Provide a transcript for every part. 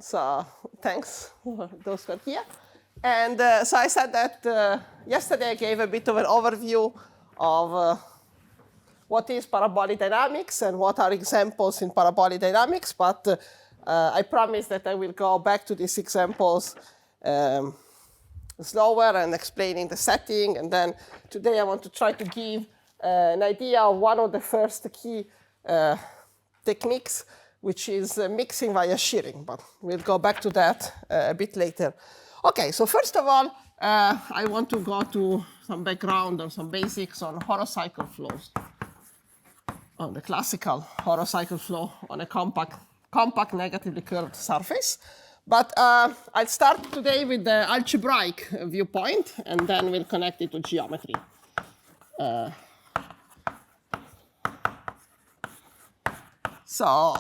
So thanks for those who are here. And so I said that yesterday I gave a bit of an overview of what is parabolic dynamics and what are examples in parabolic dynamics. But I promise that I will go back to these examples slower and explaining the setting. And then today I want to try to give an idea of one of the first key techniques, which is mixing via shearing. But we'll go back to that a bit later. OK, so first of all, I want to go to some background or some basics on horocycle flows, on the classical horocycle flow on a compact negatively curved surface. But I'll start today with the algebraic viewpoint, and then we'll connect it to geometry. So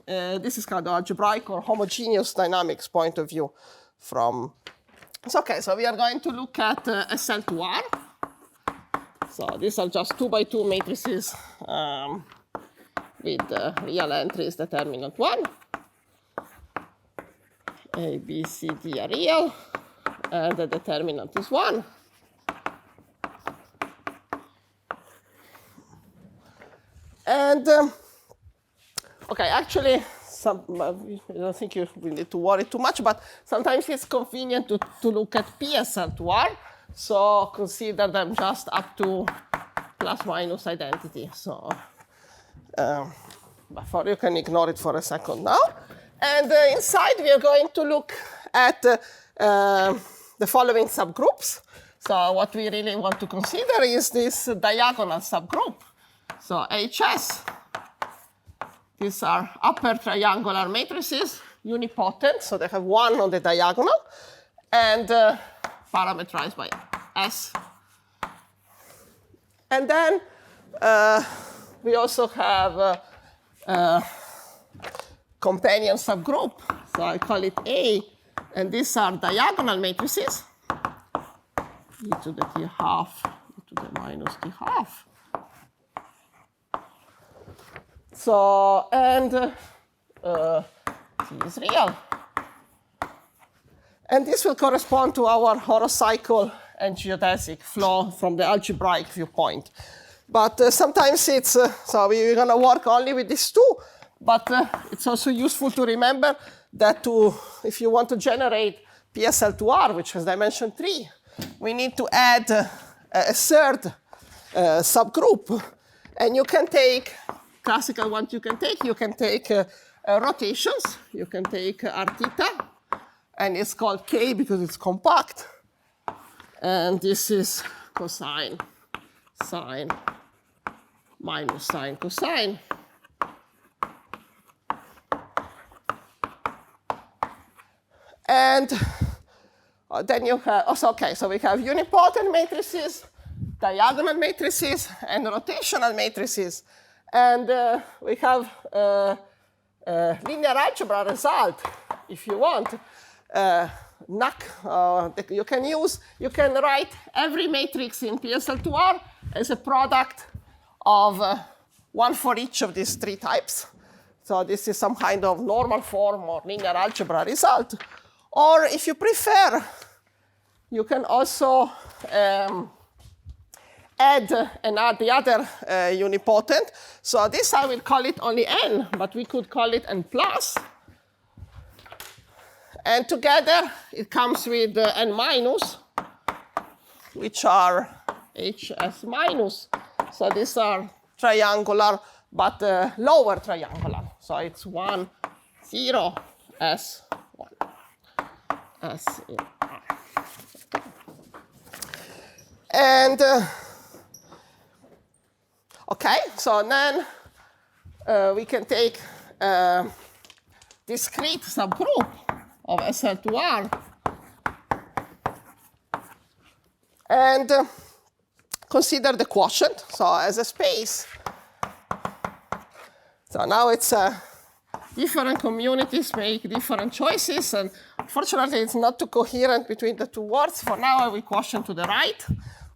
this is called the algebraic or homogeneous dynamics point of view from. So, OK, so we are going to look at SL2R. So these are just 2 by 2 matrices with real entries determinant 1. A, B, C, D are real, and the determinant is 1. And, OK, actually, I don't think you will need to worry too much, but sometimes it's convenient to look at PSL2R. So consider them just up to plus minus identity. So you can ignore it for a second now. And inside, we are going to look at the following subgroups. So what we really want to consider is this diagonal subgroup. So HS, these are upper triangular matrices, unipotent, so they have 1 on the diagonal, and parameterized by S. And then we also have companion subgroup. So I call it A. And these are diagonal matrices, e to the t half, e to the minus t half. So, and t is real. And this will correspond to our horocycle and geodesic flow from the algebraic viewpoint. But sometimes it's, so we're going to work only with these two. But it's also useful to remember that if you want to generate PSL2R, which has dimension 3, we need to add a third subgroup. And you can take, classical ones you can take rotations. You can take r theta. And it's called K because it's compact. And this is cosine, sine, minus sine, cosine. And then you have, also, OK, so we have unipotent matrices, diagonal matrices, and rotational matrices. And we have linear algebra result, if you want. NUC, you can write every matrix in PSL2R as a product of 1 for each of these 3 types. So this is some kind of normal form or linear algebra result. Or if you prefer, you can also add the other unipotent. So this I will call it only n, but we could call it n plus. And together, it comes with n minus, which are HS minus. So these are triangular, but lower triangular. So it's 1, 0, S, 1. S in R. And, OK, so then we can take discrete subgroup of SL2R and consider the quotient, so as a space. So now it's different communities make different choices, and unfortunately it's not too coherent between the two words. For now I will quotient to the right,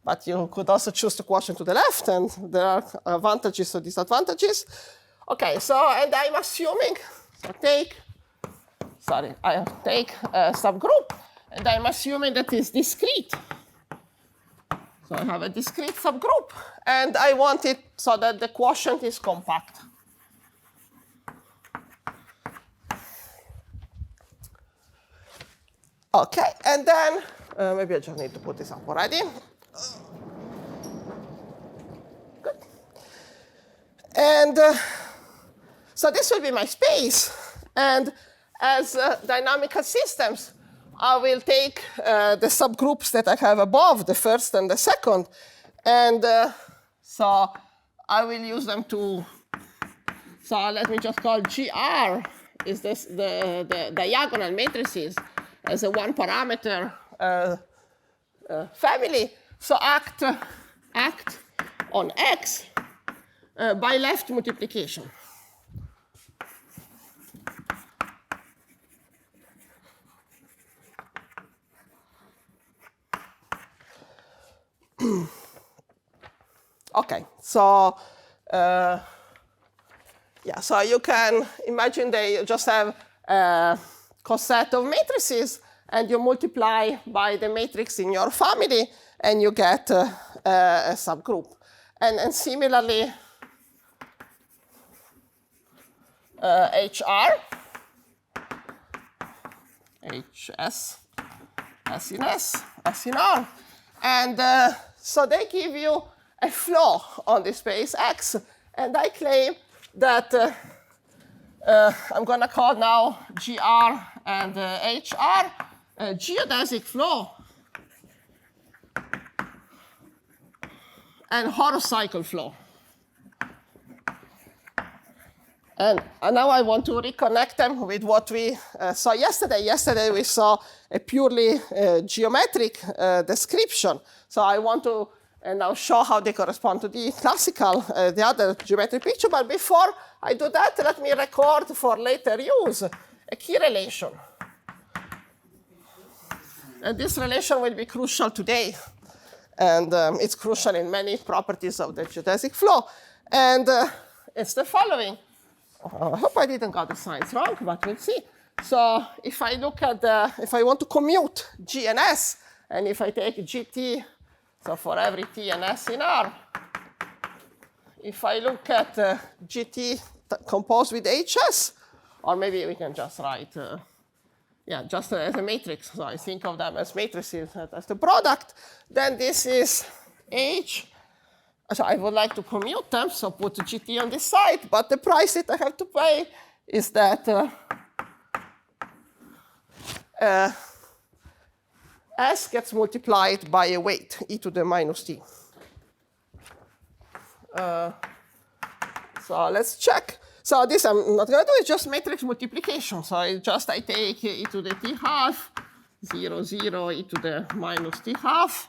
but you could also choose to quotient to the left, and there are advantages or disadvantages. OK, so and I'm assuming, so take sorry, I take a subgroup, and I'm assuming that it's discrete. So I have a discrete subgroup, and I want it so that the quotient is compact. Okay, and then maybe I just need to put this up already. Good. And so this will be my space. And as dynamical systems, I will take the subgroups that I have above, the first and the second. And so I will use them to, so let me just call GR is this the diagonal matrices as a one parameter family. So act on X by left multiplication. Okay, so yeah, so you can imagine they just have a coset of matrices, and you multiply by the matrix in your family, and you get a subgroup. And similarly, HR, HS, S in S, S in R. And so they give you a flow on the space X. And I claim that I'm going to call now GR and HR a geodesic flow and horocycle flow. And now I want to reconnect them with what we saw yesterday. Yesterday we saw a purely geometric description. So I want to now show how they correspond to the classical, the other geometric picture. But before I do that, let me record for later use a key relation. And this relation will be crucial today. And it's crucial in many properties of the geodesic flow. And it's the following. I hope I didn't got the signs wrong, but we'll see. So if I look at if I want to commute G and S, and if I take GT, so for every T and S in R, if I look at GT composed with HS, or maybe we can just write, yeah, just as a matrix. So I think of them as matrices as the product. Then this is H. So I would like to commute them, so put GT on this side. But the price that I have to pay is that S gets multiplied by a weight, e to the minus t. So let's check. So this I'm not going to do, it's just matrix multiplication. So I take e to the t half, 0, 0, e to the minus t half.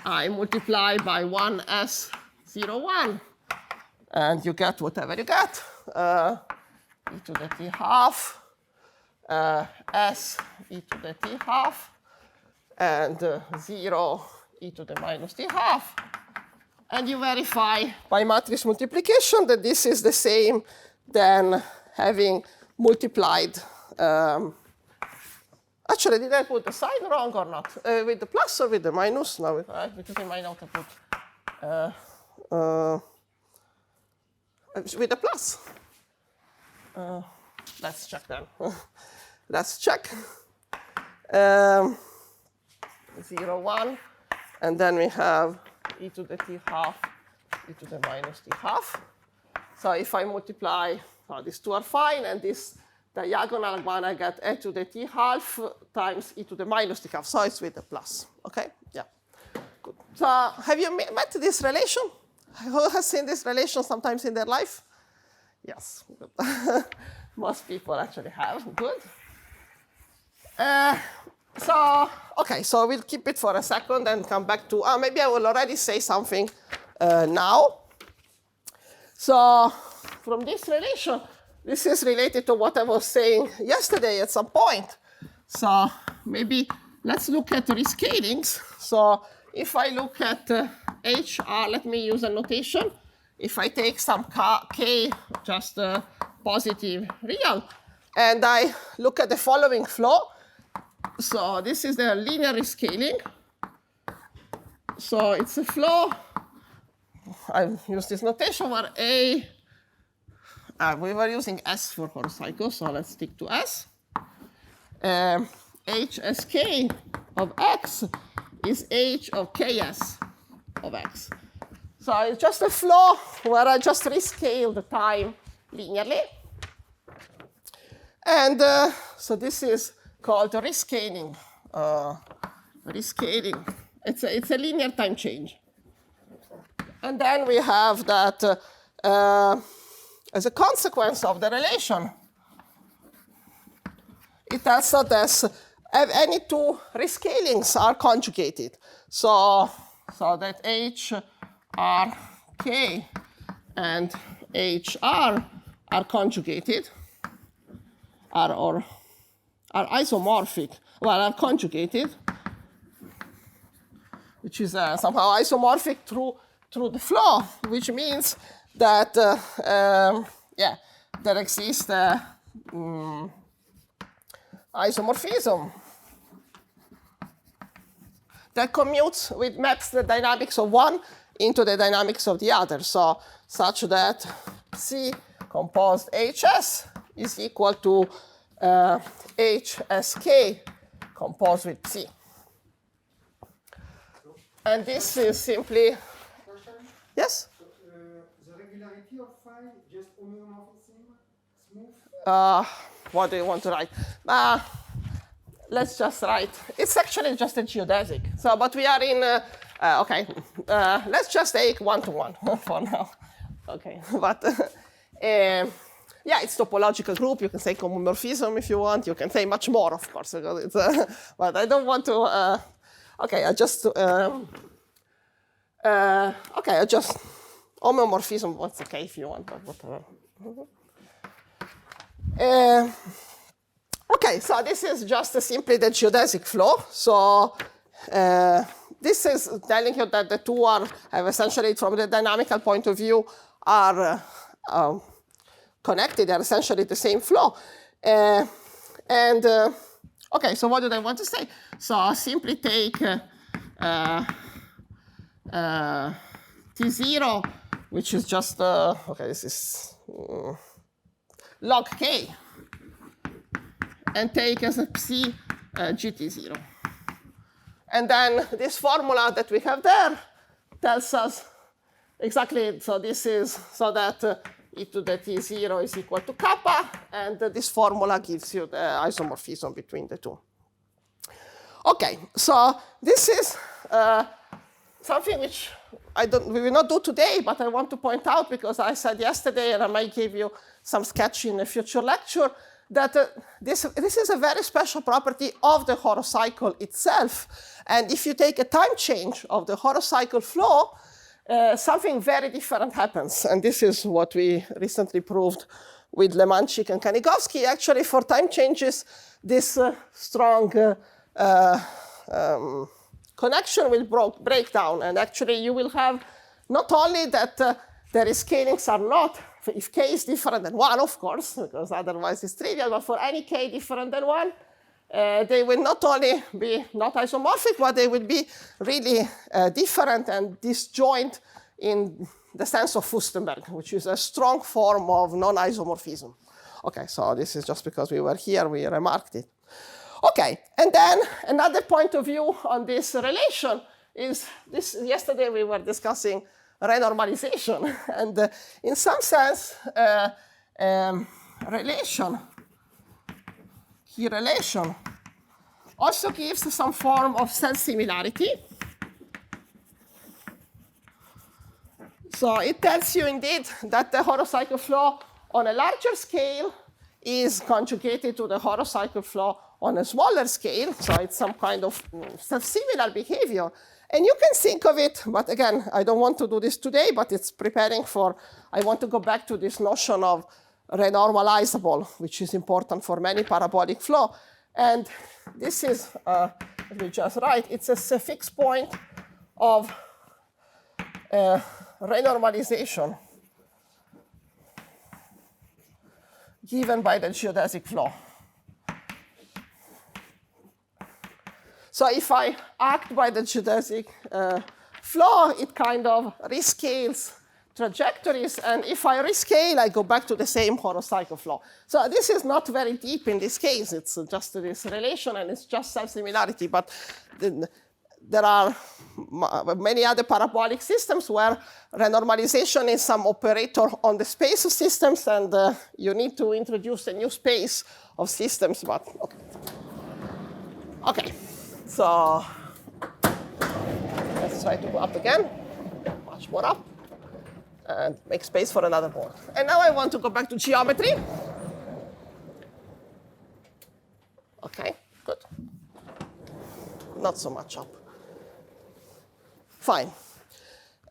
I multiply by 1s, 0, 1. And you get whatever you get. E to the t half, s e to the t half, and 0 e to the minus t half. And you verify by matrix multiplication that this is the same than having multiplied. Actually, did I put the sign wrong or not? With the plus or with the minus? No, because in my note I put with the plus. Let's check then. Let's check. 0, 1. And then we have e to the t half, e to the minus t half. So if I multiply, these two are fine, and this diagonal one, I get e to the t half times e to the minus t half. So it's with the plus. Okay? Yeah. Good. So have you met this relation? Who has seen this relation sometimes in their life? Yes. Most people actually have. Good. Okay, so we'll keep it for a second and come back to, maybe I will already say something now. So from this relation, this is related to what I was saying yesterday at some point. So maybe let's look at rescalings. So if I look at HR, let me use a notation. If I take some k, just positive real, and I look at the following flow. So this is the linear rescaling. So it's a flow. I use this notation where we were using S for horocycle, so let's stick to S. HSK of X is H of KS of X. So it's just a flow where I just rescale the time linearly. And so this is called rescaling. Rescaling. It's a linear time change. And then we have that as a consequence of the relation, it tells us that any two rescalings are conjugated. So that HRK and HR are conjugated, are isomorphic, well, are conjugated, which is somehow isomorphic through the flow, which means that there exists isomorphism that commutes with maps the dynamics of one into the dynamics of the other. So such that C composed HS is equal to HSK composed with C. And this is simply, yes? So, the regularity of phi, just homeomorphism, smooth? What do you want to write? Let's just write. It's actually just a geodesic. So, but we are in, okay. Let's just take one-to-one for now. Okay, but yeah, it's topological group. You can say homomorphism if you want. You can say much more, of course. Because it's, but I don't want to. Okay, I just. Okay, I just homomorphism. What's okay if you want, but whatever. Okay, so this is just simply the geodesic flow. So this is telling you that the two have essentially, from the dynamical point of view, are connected. They're essentially the same flow. Okay, so what do I want to say? So I'll simply take T0, which is just, okay, this is log K, and take as a psi GT0. And then this formula that we have there tells us exactly, so this is so that e to the T0 is equal to kappa, and this formula gives you the isomorphism between the two. Okay, so this is something which we will not do today, but I want to point out because I said yesterday, and I might give you some sketch in a future lecture, that this is a very special property of the horocycle itself. And if you take a time change of the horocycle flow, something very different happens. And this is what we recently proved with Lemanchik and Kanigovsky. Actually, for time changes, this strong connection will break down. And actually, you will have not only that the rescalings are not, if k is different than 1, of course, because otherwise it's trivial, but for any k different than 1, they will not only be not isomorphic, but they will be really different and disjoint in the sense of Furstenberg, which is a strong form of non-isomorphism. Okay, so this is just because we were here, we remarked it. Okay, and then another point of view on this relation is this. Yesterday we were discussing renormalization, and in some sense, key relation also gives some form of self-similarity. So it tells you indeed that the horocycle flow on a larger scale is conjugated to the horocycle flow on a smaller scale. So it's some kind of self-similar behavior. And you can think of it, but again, I don't want to do this today, but it's preparing for, I want to go back to this notion of renormalizable, which is important for many parabolic flow. And this is, let me just write, it's a fixed point of renormalization given by the geodesic flow. So if I act by the geodesic flow, it kind of rescales trajectories. And if I rescale, I go back to the same horocycle flow. So this is not very deep in this case. It's just this relation, and it's just self-similarity. But there are many other parabolic systems where renormalization is some operator on the space of systems, and you need to introduce a new space of systems. But okay. So let's try to go up again, much more up, and make space for another board. And now I want to go back to geometry. Okay, good. Not so much up. Fine.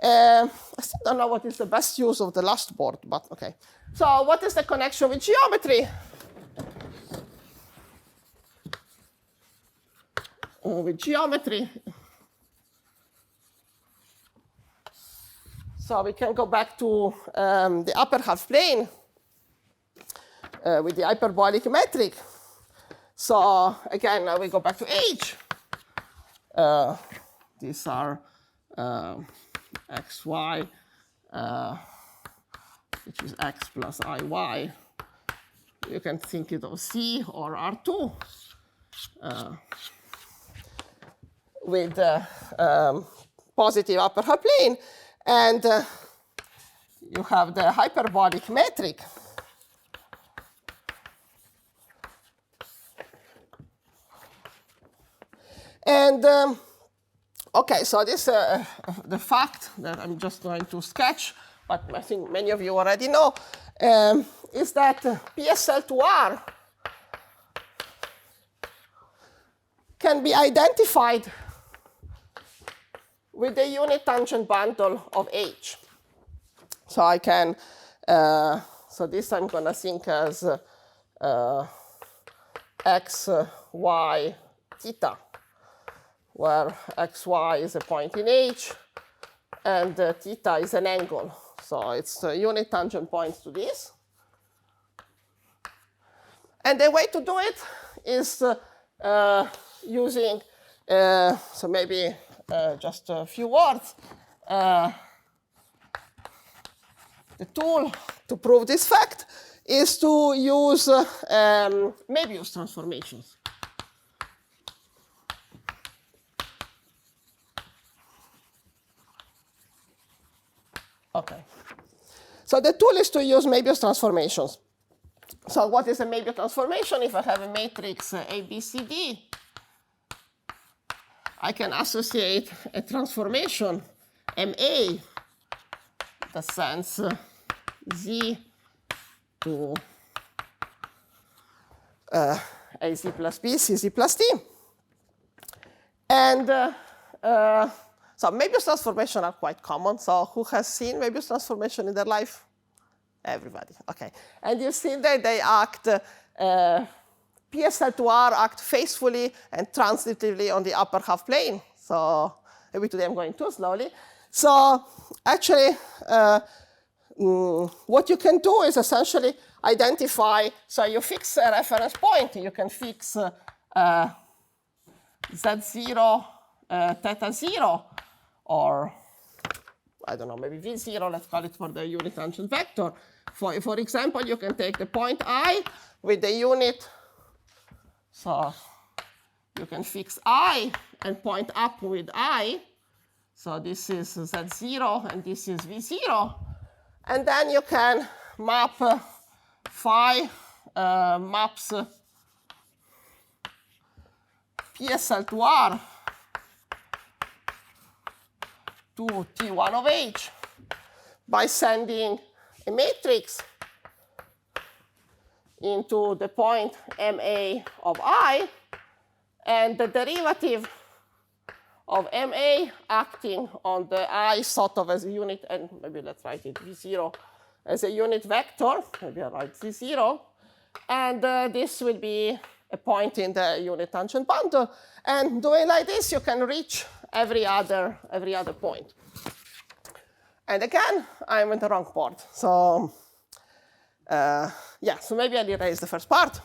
I still don't know what is the best use of the last board, but okay. So what is the connection with geometry? With geometry. So we can go back to the upper half plane with the hyperbolic metric. So again, now we go back to H. These are x, y, which is x plus iy. You can think it of C or R2 with positive upper half plane. And you have the hyperbolic metric. And okay, so this the fact that I'm just going to sketch, but I think many of you already know, is that PSL2R can be identified with the unit tangent bundle of H. So I can, so this I'm going to think as x, y, theta, where x, y is a point in H, and theta is an angle. So it's unit tangent points to this. And the way to do it is using, so maybe just a few words. The tool to prove this fact is to use Möbius transformations. Okay. So the tool is to use Möbius transformations. So what is a Möbius transformation? If I have a matrix A, B, C, D, I can associate a transformation MA that sends Z to AZ plus B, CZ plus D. And so Möbius transformations are quite common. So who has seen Möbius transformation in their life? Everybody. Okay. And you've seen that they act, PSL2R act faithfully and transitively on the upper half plane. So maybe today I'm going too slowly. So actually, what you can do is essentially identify, so you fix a reference point. You can fix Z0, theta 0, or I don't know, maybe V0, let's call it for the unit tangent vector. For example, you can take the point I with the unit, so you can fix I and point up with I. So this is Z0 and this is V0. And then you can map phi maps PSL2R to T1 of H by sending a matrix into the point MA of I, and the derivative of MA acting on the I sort of as a unit, and maybe let's write it V0 as a unit vector, maybe I write Z0, and this will be a point in the unit tangent bundle. And doing like this, you can reach every other point. And again, I'm in the wrong board. So Yeah, so maybe I'll erase the first part.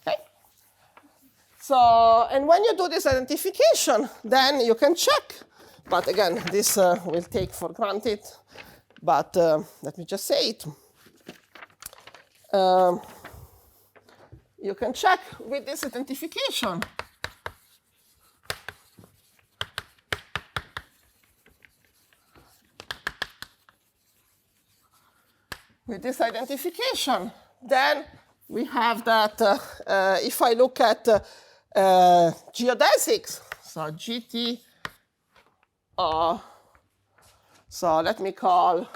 Okay. So, and when you do this identification, then you can check. But again, this will take for granted. But let me just say it. You can check with this identification. With this identification, then we have that if I look at geodesics, so GT, so let me call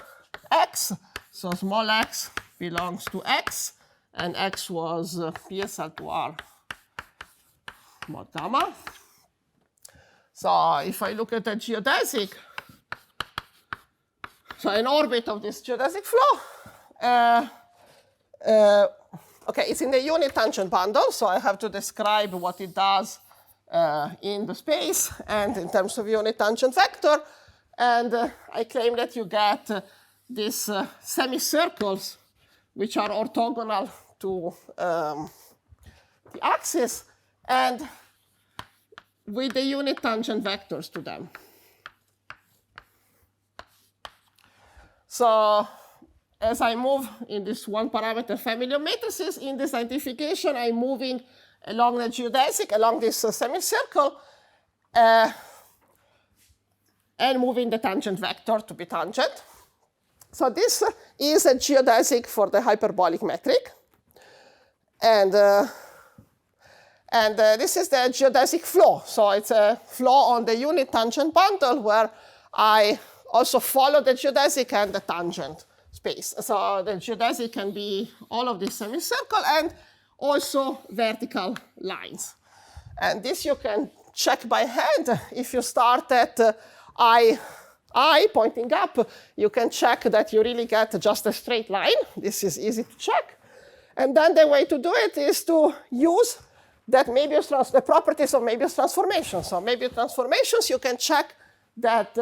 X, so small x belongs to X, and X was PSL to R mod gamma. So if I look at a geodesic, so an orbit of this geodesic flow, okay, it's in the unit tangent bundle, so I have to describe what it does in the space and in terms of unit tangent vector. And I claim that you get these semicircles, which are orthogonal to the axis, and with the unit tangent vectors to them. So as I move in this one parameter family of matrices, in this identification, I'm moving along the geodesic, along this semicircle, and moving the tangent vector to be tangent. So this is a geodesic for the hyperbolic metric. And this is the geodesic flow. So it's a flow on the unit tangent bundle where I also follow the geodesic and the tangent space. So the geodesic can be all of this semicircle and also vertical lines. And this you can check by hand. If you start at I pointing up, you can check that you really get just a straight line. This is easy to check. And then the way to do it is to use that the properties of Möbius transformations. So Möbius transformations, you can check that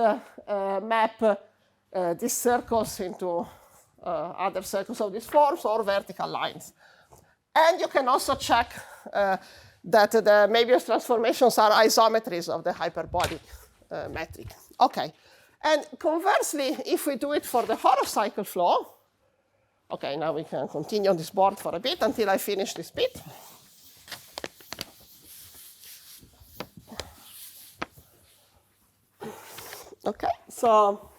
map these circles into other circles of these forms or vertical lines. And you can also check that the Möbius transformations are isometries of the hyperbolic metric. Okay. And conversely, if we do it for the horocycle flow, okay, now we can continue on this board for a bit until I finish this bit. Okay, so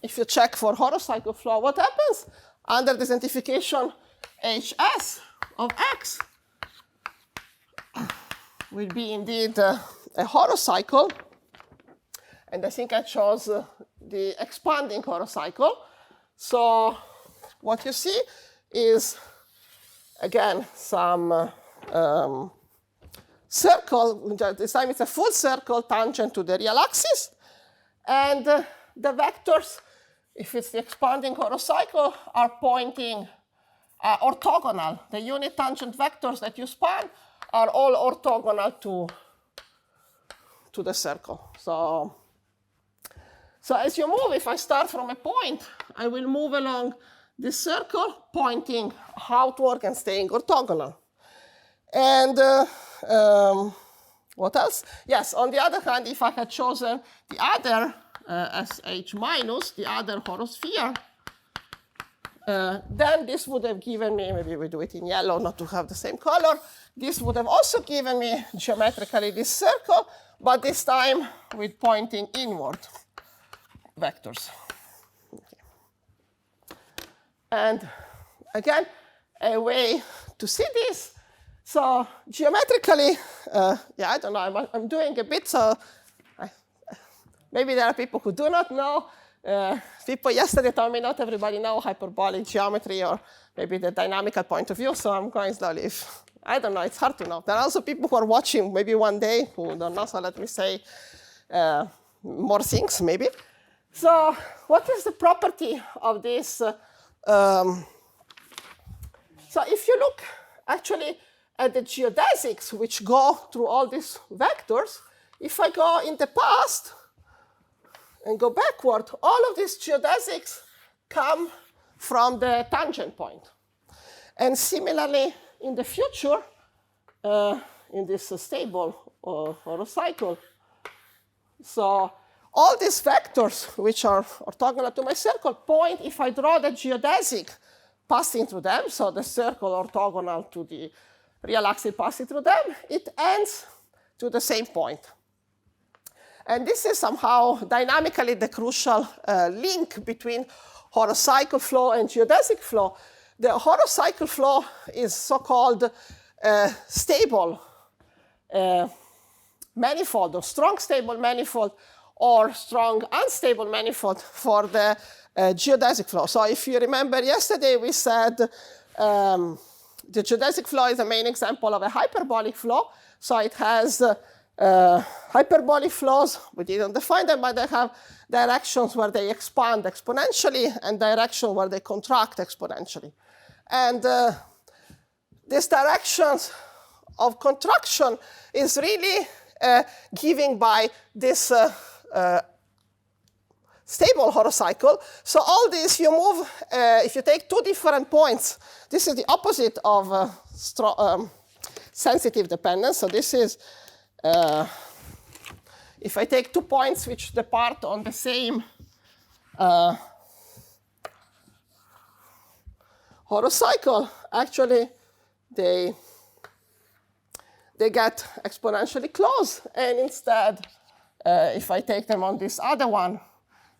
if you check for horocycle flow, what happens? Under this identification, HS of X will be indeed a horocycle. And I think I chose the expanding horocycle. So what you see is, again, some circle. This time it's a full circle tangent to the real axis. And the vectors, if it's the expanding horocycle, are pointing orthogonal. The unit tangent vectors that you span are all orthogonal to the circle. So as you move, if I start from a point, I will move along this circle, pointing outward and staying orthogonal. And what else? Yes, on the other hand, if I had chosen the other SH minus, the other horosphere, then this would have given me, maybe we do it in yellow not to have the same color, this would have also given me geometrically this circle, but this time with pointing inward vectors. Okay. And again, a way to see this. So geometrically, yeah, I don't know, I'm doing a bit, so maybe there are people who do not know. People yesterday told me not everybody knows hyperbolic geometry or maybe the dynamical point of view, so I'm going slowly. I don't know, it's hard to know. There are also people who are watching maybe one day who don't know, so let me say more things maybe. So what is the property of this? So if you look actually at the geodesics, which go through all these vectors, if I go in the past and go backward, all of these geodesics come from the tangent point. And similarly, in the future, in this stable horocycle, so all these vectors, which are orthogonal to my circle, point, if I draw the geodesic passing through them, so the circle orthogonal to the real axis passing through them, it ends to the same point. And this is somehow dynamically the crucial link between horocycle flow and geodesic flow. The horocycle flow is so-called stable manifold, or strong stable manifold, or strong unstable manifold for the geodesic flow. So if you remember yesterday, we said the geodesic flow is the main example of a hyperbolic flow. So it has hyperbolic flows. We didn't define them, but they have directions where they expand exponentially and directions where they contract exponentially. And these directions of contraction is really given by this stable horocycle. So all this, you move, if you take two different points, this is the opposite of sensitive dependence. So this is, if I take 2 points which depart on the same horocycle, actually they get exponentially close. And instead, if I take them on this other one,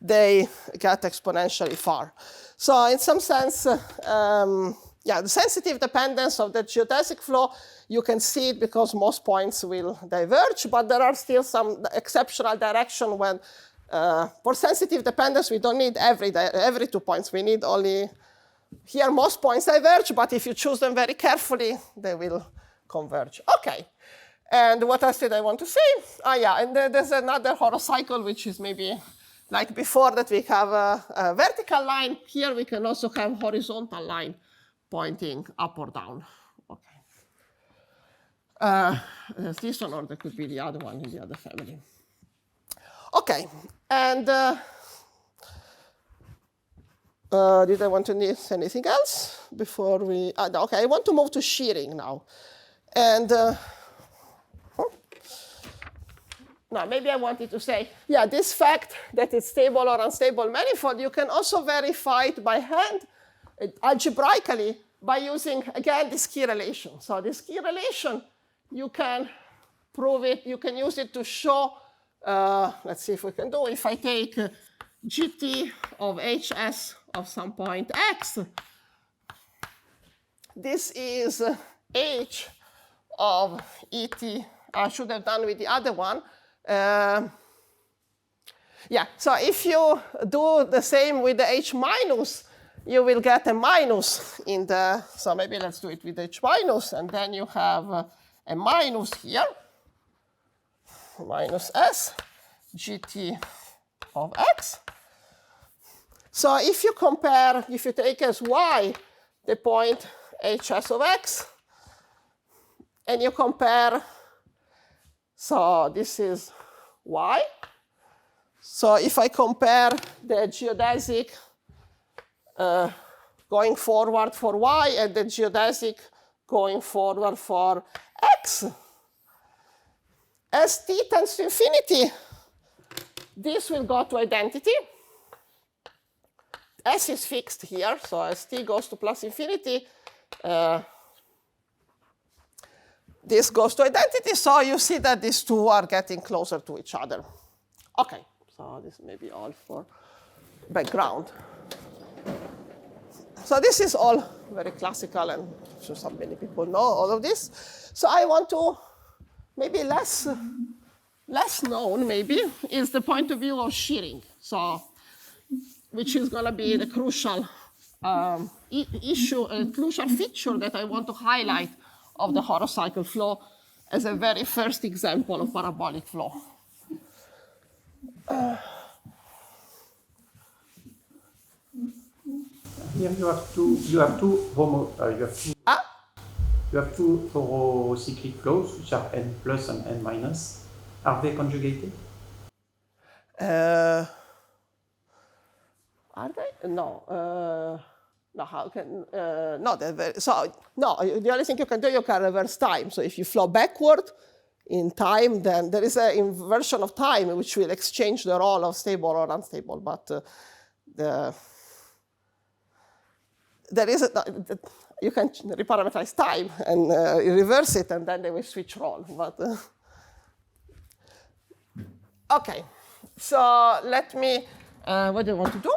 they get exponentially far. So in some sense, the sensitive dependence of the geodesic flow, you can see it because most points will diverge, but there are still some exceptional direction when, for sensitive dependence, we don't need every 2 points. We need only, here most points diverge, but if you choose them very carefully, they will converge. Okay. And what else did I want to say? And there's another horocycle, which is maybe like before that we have a vertical line. Here we can also have horizontal line pointing up or down. Okay. There's this one, or there could be the other one in the other family. Okay. And did I want to need anything else before we? No, okay, I want to move to shearing now. And no, maybe I wanted to say, this fact that it's stable or unstable manifold, you can also verify it by hand, algebraically, by using, again, this key relation. So this key relation, you can prove it. You can use it to show, let's see if we can do, if I take gt of hs of some point x, this is h of et. I should have done with the other one. So if you do the same with the h minus, you will get a minus in the, so maybe let's do it with h minus, and then you have a minus here, minus s, gt of x. So if you compare, if you take as y the point hs of x, and you compare, so this is y. So if I compare the geodesic going forward for y and the geodesic going forward for x, as t tends to infinity, this will go to identity. S is fixed here, so as t goes to plus infinity, this goes to identity, so you see that these two are getting closer to each other. Okay, so this may be all for background. So this is all very classical, and I'm sure so many people know all of this. So I want to, maybe less known, maybe, is the point of view of shearing. So, which is going to be the crucial issue, a crucial feature that I want to highlight of the horocycle flow as a very first example of parabolic flow. Here you have two You have two horocyclic flows, which are n plus and n minus. Are they conjugated? Are they? No. No, how can, no, so, no, the only thing you can do, you can reverse time. So if you flow backward in time, then there is an inversion of time which will exchange the role of stable or unstable. But there is you can reparameterize time and reverse it, and then they will switch role. But okay, so let me. What do I want to do?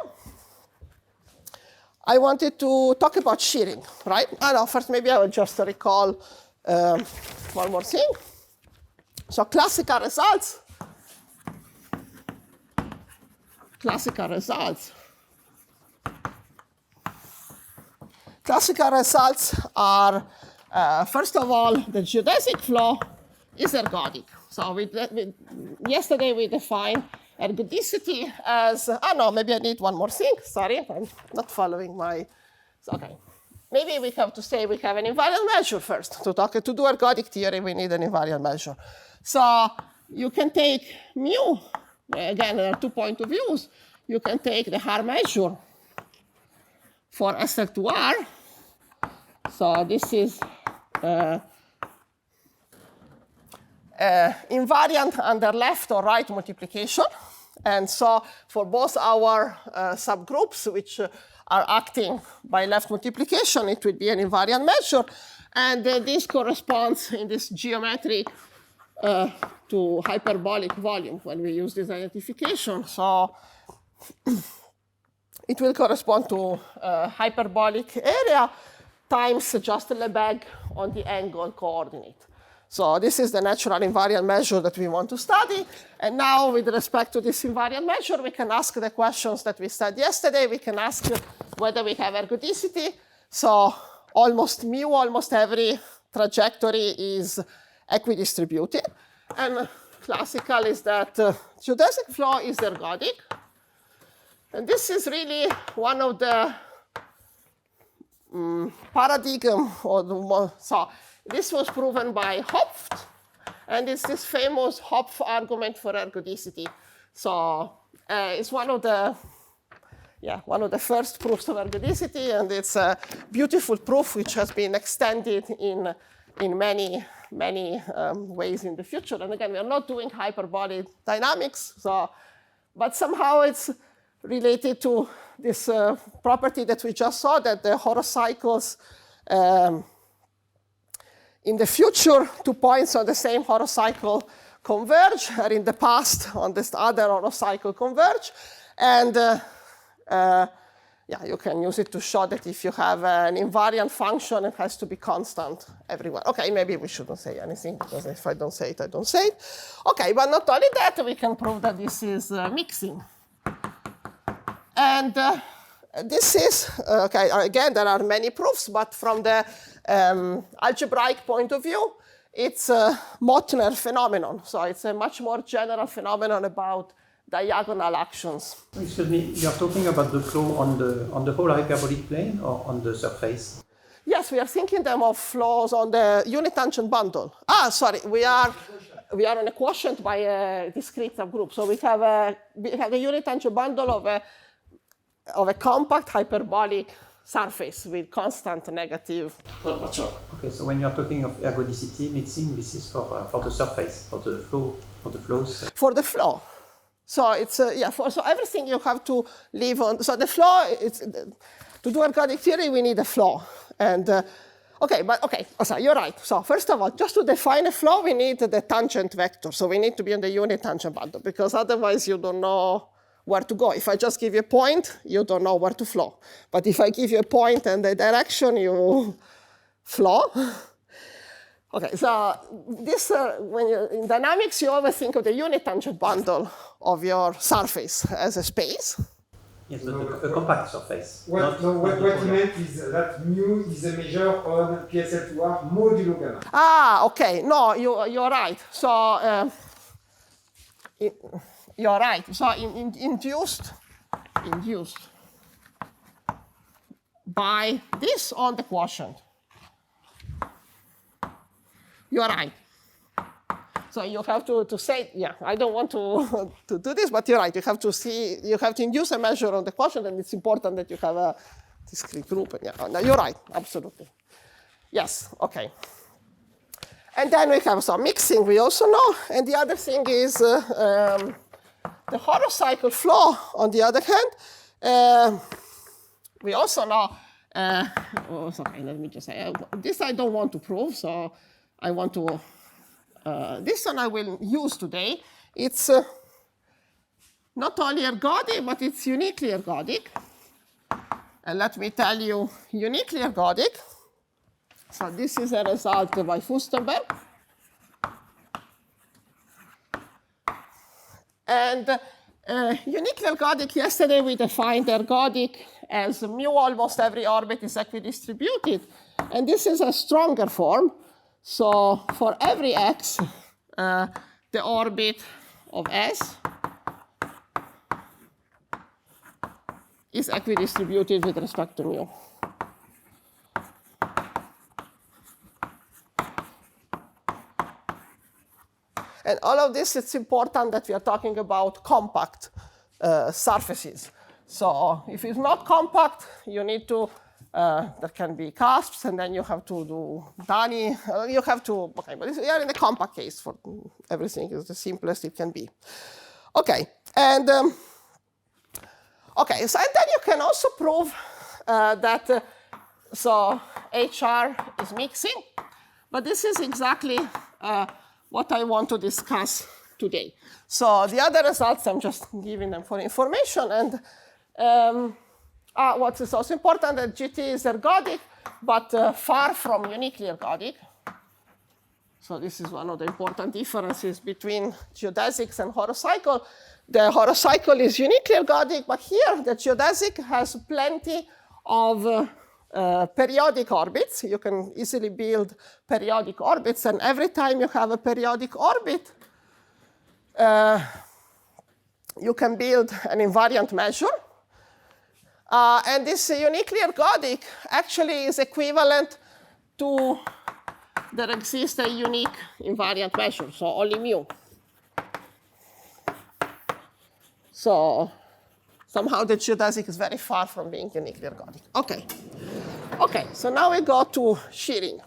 I wanted to talk about shearing, right? No, first maybe I will just recall one more thing. So classical results. Classical results. Classical results are, first of all, the geodesic flow is ergodic. So yesterday we defined ergodicity as, no, maybe I need one more thing. Sorry, I'm not following my, okay. Maybe we have to say we have an invariant measure first. To do ergodic theory, we need an invariant measure. So you can take mu, again, there are 2 point of views. You can take the R measure for SL2R. So this is invariant under left or right multiplication. And so for both our subgroups, which are acting by left multiplication, it would be an invariant measure. And this corresponds in this geometric to hyperbolic volume when we use this identification. So it will correspond to hyperbolic area times just Lebesgue on the angle coordinate. So this is the natural invariant measure that we want to study. And now with respect to this invariant measure, we can ask the questions that we studied yesterday. We can ask whether we have ergodicity. So almost every trajectory is equidistributed. And classical is that geodesic flow is ergodic. And this is really one of the paradigm, so this was proven by Hopf, and it's this famous Hopf argument for ergodicity. So it's one of the first proofs of ergodicity, and it's a beautiful proof which has been extended in many ways in the future. And again, we are not doing hyperbolic dynamics, but somehow it's related to this property that we just saw, that the horocycles in the future, 2 points on the same horocycle converge, or in the past on this other horocycle converge. And you can use it to show that if you have an invariant function, it has to be constant everywhere. Okay, maybe we shouldn't say anything, because if I don't say it, I don't say it. Okay, but not only that, we can prove that this is mixing. And this is, okay, again, there are many proofs, but from the algebraic point of view, it's a Mottner phenomenon. So it's a much more general phenomenon about diagonal actions. Excuse me, you're talking about the flow on the whole hyperbolic plane or on the surface? Yes, we are thinking them of flows on the unit tangent bundle. Sorry, we are on a quotient by a discrete subgroup. So we have a unit tangent bundle of a compact hyperbolic surface with constant negative curvature. Okay, so when you're talking of ergodicity mixing, this is for the surface, for the flow, for the flows. For the flow. So it's so everything you have to leave on. So the flow, to do ergodic theory, we need a flow. And so you're right. So first of all, just to define a flow, we need the tangent vector. So we need to be on the unit tangent bundle, because otherwise you don't know where to go. If I just give you a point, you don't know where to flow. But if I give you a point and the direction, you flow. Okay, so this, when you're in dynamics, you always think of the unit tangent bundle of your surface as a space. Yes, but a compact surface. What he meant is that mu is a measure on PSL2R modulo gamma. Okay. No, you're right. So you're right. So induced by this on the quotient. you're right. So you have to say, yeah, I don't want to, to do this, but you're right. You have to see, you have to induce a measure on the quotient, and it's important that you have a discrete group. And yeah, no, you're right, absolutely. Yes, okay. And then we have some mixing, we also know. And the other thing is the horocycle flow, on the other hand. We also know, oh, sorry, let me just say, this I don't want to prove, so I want to, this one I will use today. It's not only ergodic, but it's uniquely ergodic. And let me tell you, uniquely ergodic. So this is a result by Fustenberg. And uniquely ergodic, yesterday we defined ergodic as mu almost every orbit is equidistributed. And this is a stronger form. So for every x, the orbit of S is equidistributed with respect to mu. And all of this, it's important that we are talking about compact surfaces. So if it's not compact, you need to, there can be cusps, and then you have to do Dani. You have to, okay, but we are in the compact case for everything is the simplest it can be. Okay, and okay, so and then you can also prove that, so HR is mixing, but this is exactly what I want to discuss today. So the other results, I'm just giving them for information. And what is also important that GT is ergodic, but far from uniquely ergodic. So this is one of the important differences between geodesics and horocycle. The horocycle is uniquely ergodic, but here the geodesic has plenty of periodic orbits. You can easily build periodic orbits, and every time you have a periodic orbit, you can build an invariant measure. And this uniquely ergodic actually is equivalent to there exists a unique invariant measure, so only mu. So somehow the geodesic is very far from being uniquely ergodic. Okay. Okay, so now we go to shearing.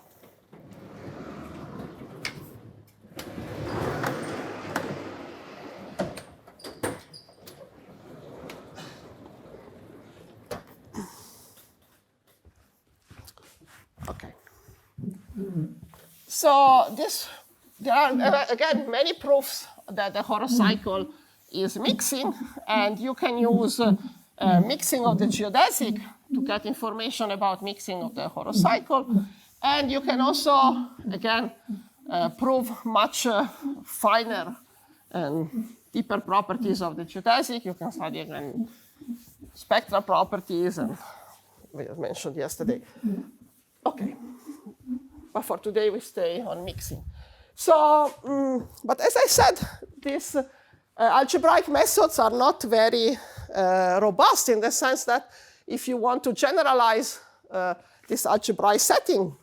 Okay. So there are, again, many proofs that the horocycle is mixing, and you can use mixing of the geodesic to get information about mixing of the horocycle. And you can also, again, prove much finer and deeper properties of the geodesic. You can study, again, spectral properties, and we mentioned yesterday. Okay. But for today, we stay on mixing. So, but as I said, these algebraic methods are not very robust in the sense that if you want to generalize this algebraic setting,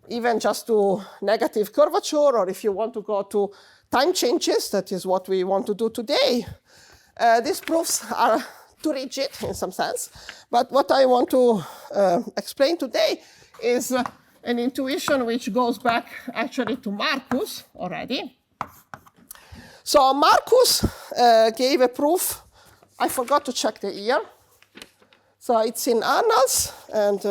even just to negative curvature, or if you want to go to time changes, that is what we want to do today, these proofs are too rigid in some sense. But what I want to explain today is an intuition which goes back actually to Marcus already. So Marcus gave a proof. I forgot to check the year. So it's in Annals, and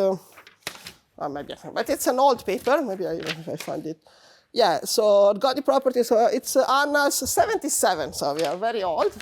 maybe, but it's an old paper. Maybe if I find it. Yeah, so ergodic properties, it's Annals 77, so we are very old.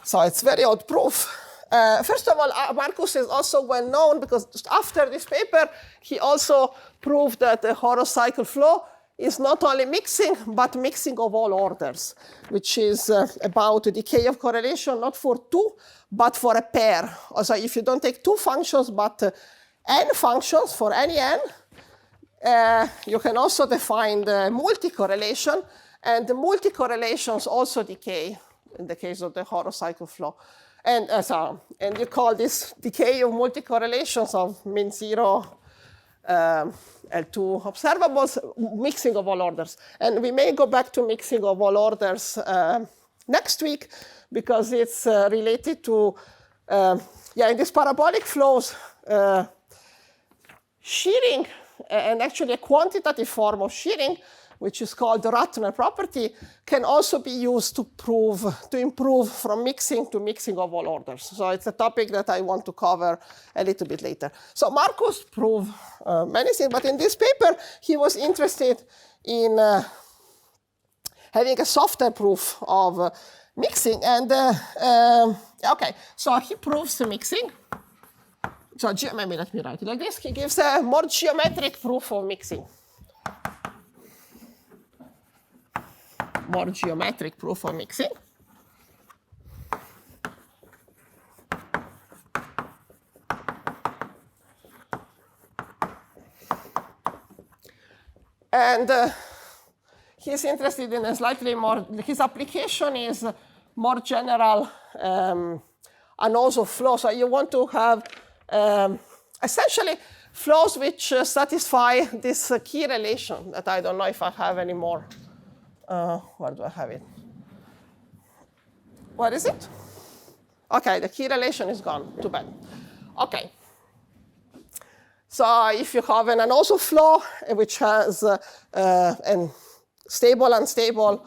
So it's very old proof. First of all, Marcus is also well known because just after this paper, he also proved that the horocycle flow is not only mixing, but mixing of all orders, which is about the decay of correlation, not for two, but for a pair. Also, if you don't take two functions, but n functions for any n, you can also define the multi-correlation, and the multi-correlations also decay in the case of the horocycle flow. And you call this decay of multi-correlations of mean zero L2 observables, mixing of all orders. And we may go back to mixing of all orders next week, because it's related to, in these parabolic flows, shearing, and actually a quantitative form of shearing, which is called the Ratner property, can also be used to improve from mixing to mixing of all orders. So it's a topic that I want to cover a little bit later. So Marcus proved many things, but in this paper, he was interested in having a softer proof of mixing. And okay, so he proves the mixing. So maybe let me write it like this. He gives a more geometric proof of mixing. More geometric proof of mixing. And he's interested in a slightly more, his application is more general anodes of flow. So you want to have essentially flows which satisfy this key relation that I don't know if I have anymore. Where do I have it? What is it? Okay, the key relation is gone. Too bad. Okay. So if you have an anodes flow which has a stable, unstable,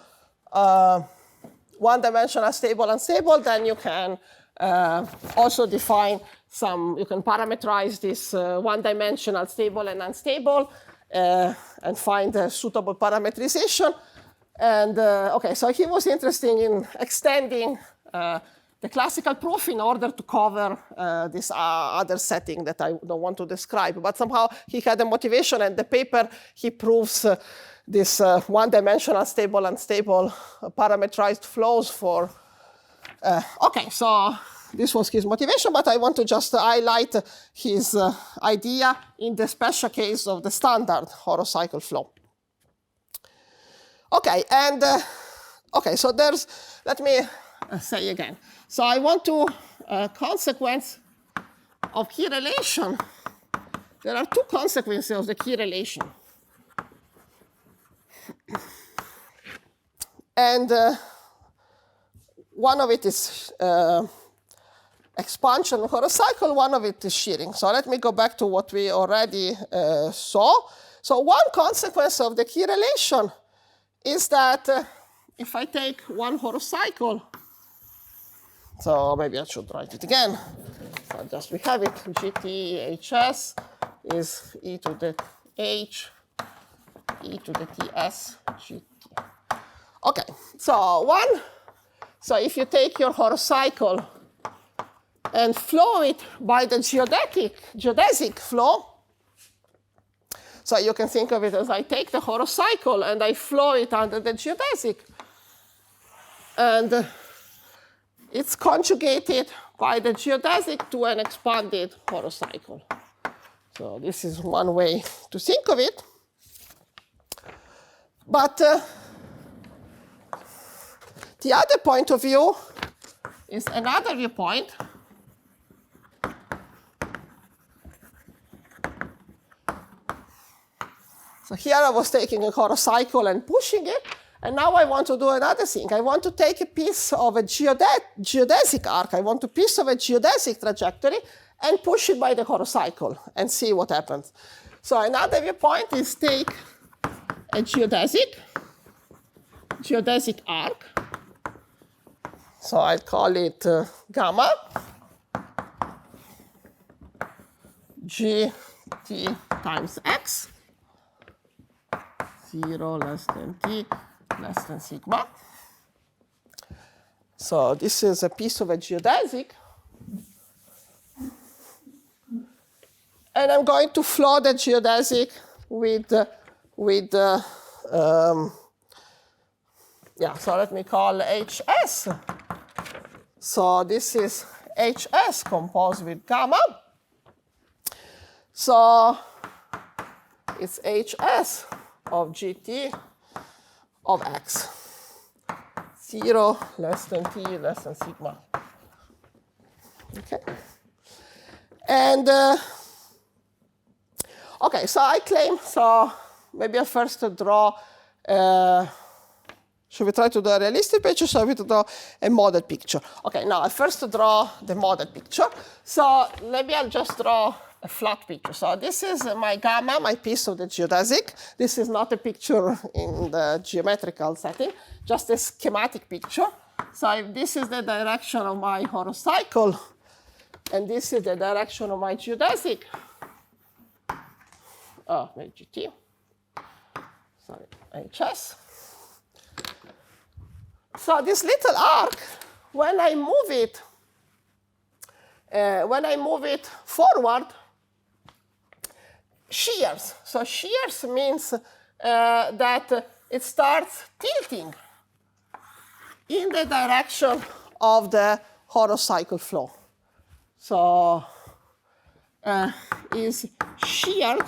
one-dimensional stable, unstable, then you can also define you can parameterize this one-dimensional stable and unstable and find a suitable parameterization. And okay, so he was interested in extending the classical proof in order to cover this other setting that I don't want to describe. But somehow he had a motivation, and the paper, he proves this one-dimensional stable, unstable parameterized flows for. Okay, so this was his motivation, but I want to just highlight his idea in the special case of the standard horocycle flow. Okay, and okay, so let me say again. So I want to consequence of key relation. There are two consequences of the key relation. And one of it is expansion of horocycle, one of it is shearing. So let me go back to what we already saw. So one consequence of the key relation is that if I take one horocycle, so maybe I should write it again. So just we have it, GTHS is e to the h, e to the ts, GT. Okay, so if you take your horocycle and flow it by the geodesic flow, so you can think of it as I take the horocycle and I flow it under the geodesic. And it's conjugated by the geodesic to an expanded horocycle. So this is one way to think of it. But the other point of view is another viewpoint. So here I was taking a horocycle and pushing it, and now I want to do another thing. I want to take a piece of a geodesic arc. I want a piece of a geodesic trajectory and push it by the horocycle and see what happens. So another viewpoint is take a geodesic arc. So I'll call it gamma gt times x. 0 less than t less than sigma. So this is a piece of a geodesic. And I'm going to flow the geodesic so let me call HS. So this is HS composed with gamma. So it's HS of gt of x. 0 less than t less than sigma. Okay. And okay, so I claim, so maybe I'll first draw, should we try to do a realistic picture, or shall we draw a model picture? Okay, now I first draw the model picture. So maybe I'll just draw a flat picture. So this is my gamma, my piece of the geodesic. This is not a picture in the geometrical setting, just a schematic picture. So if this is the direction of my horocycle, and this is the direction of my geodesic, my GT, sorry, HS. So this little arc, when I move it forward, shears. So shears means that it starts tilting in the direction of the horocycle flow. So is sheared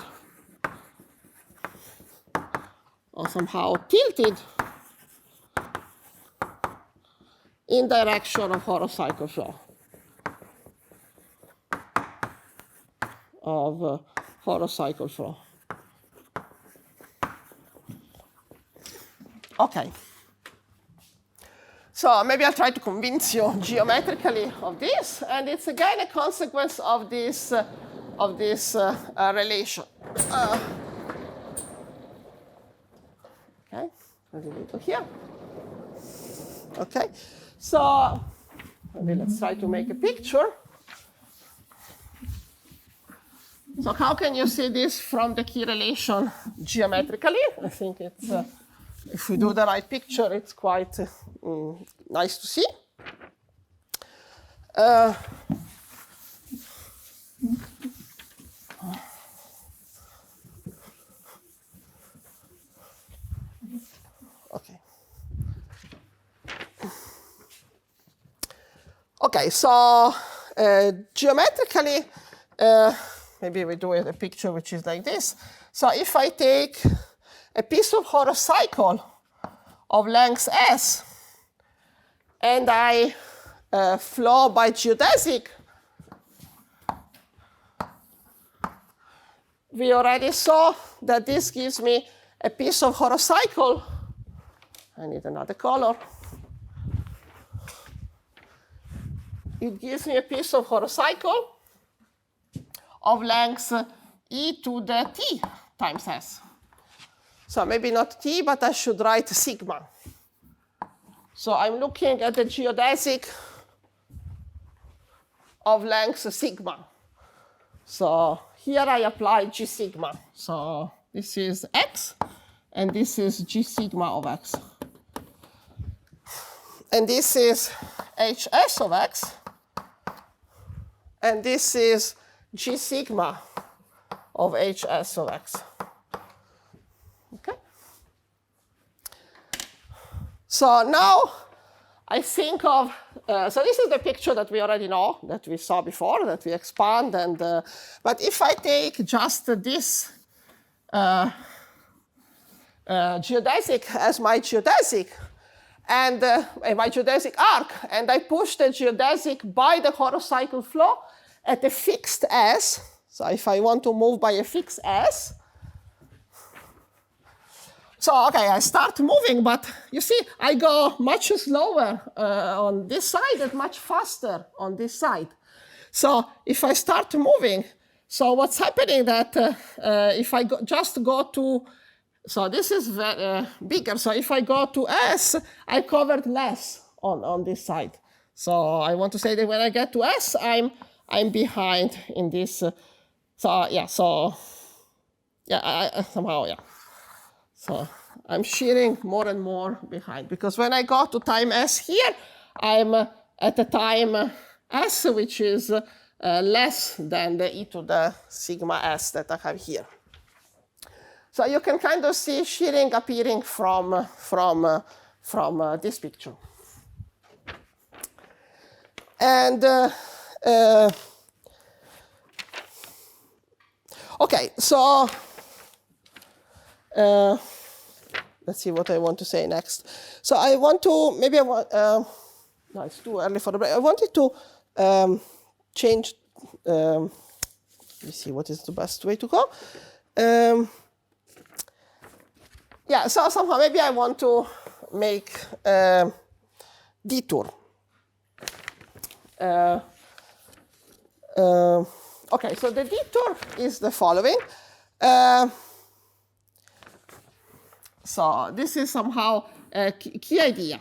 or somehow tilted in direction of horocycle flow. Horocycle flow. Okay. So maybe I'll try to convince you geometrically of this, and it's again a consequence of this relation. Okay, a little here. Okay, so maybe let's try to make a picture. So how can you see this from the key relation geometrically? I think it's, if we do the right picture, it's quite nice to see. Okay. Okay, so geometrically, maybe we do a picture which is like this. So if I take a piece of horocycle of length s, and I flow by geodesic, we already saw that this gives me a piece of horocycle. I need another color. It gives me a piece of horocycle of length e to the t times s. So maybe not t, but I should write sigma. So I'm looking at the geodesic of length sigma. So here I apply g sigma. So this is x, and this is g sigma of x. And this is hs of x, and this is g sigma of hs of x. Okay. So now I think of, so this is the picture that we already know, that we saw before, that we expand. And but if I take just this geodesic as my geodesic, and my geodesic arc, and I push the geodesic by the horocycle flow at a fixed s. So if I want to move by a fixed s, so okay, I start moving, but you see, I go much slower on this side and much faster on this side. So if I start moving, so what's happening that if I just go to, so this is bigger. So if I go to s, I covered less on this side. So I want to say that when I get to s, I'm behind in this. So yeah, somehow, yeah. So I'm shearing more and more behind, because when I go to time s here, I'm at a time s which is less than the e to the sigma s that I have here. So you can kind of see shearing appearing from this picture. And okay, so let's see what I want to say next. So I want to, maybe I want, no, it's too early for the break. I wanted to change. Let me see what is the best way to go. Yeah, so somehow maybe I want to make a detour. Okay, so the detour is the following. So this is somehow a key idea.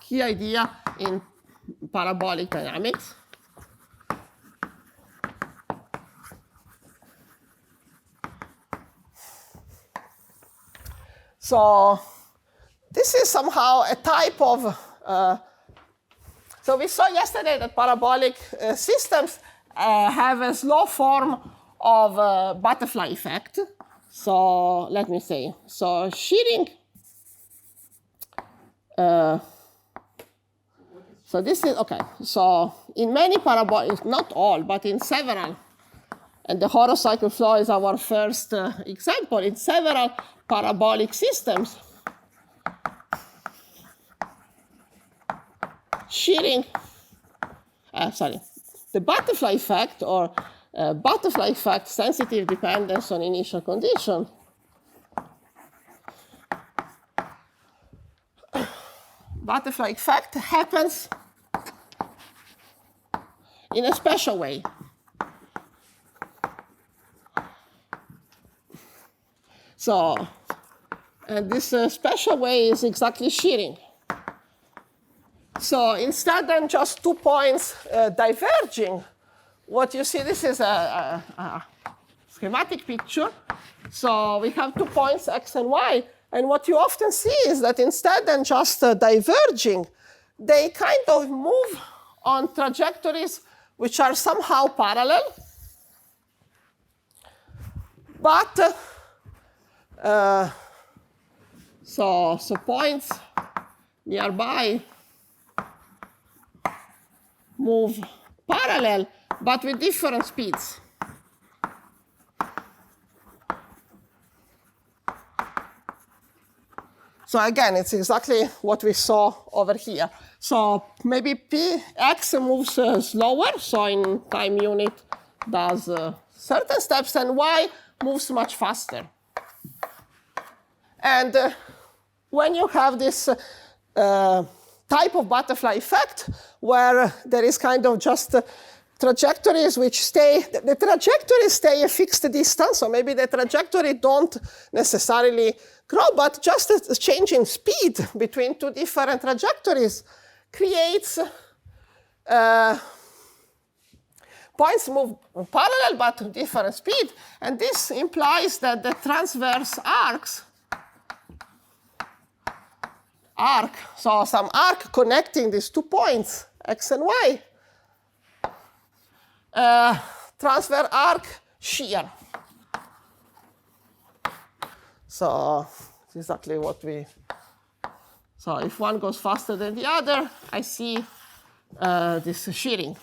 Key idea in parabolic dynamics. So this is somehow a type of, so we saw yesterday that parabolic systems have a slow form of butterfly effect. So let me say, so shearing, so this is, okay, so in many parabolic, not all, but in several, and the horocycle flow is our first example, in several parabolic systems, shearing, the butterfly effect or butterfly effect sensitive dependence on initial condition butterfly effect happens in a special way. So, and this special way is exactly shearing. So instead than just 2 points diverging, what you see, this is a schematic picture. So we have 2 points, x and y. And what you often see is that instead than just diverging, they kind of move on trajectories which are somehow parallel. But so points nearby move parallel, but with different speeds. So again, it's exactly what we saw over here. So maybe px moves slower, so in time unit does certain steps, and y moves much faster. And when you have this type of butterfly effect, where there is kind of just trajectories which stay, the trajectories stay a fixed distance, so maybe the trajectory don't necessarily grow, but just a change in speed between 2 different trajectories creates points move parallel but different speed, and this implies that the transverse arc, so some arc connecting these 2 points, x and y, transverse arc shear. So it's exactly what we, so if one goes faster than the other, I see this shearing.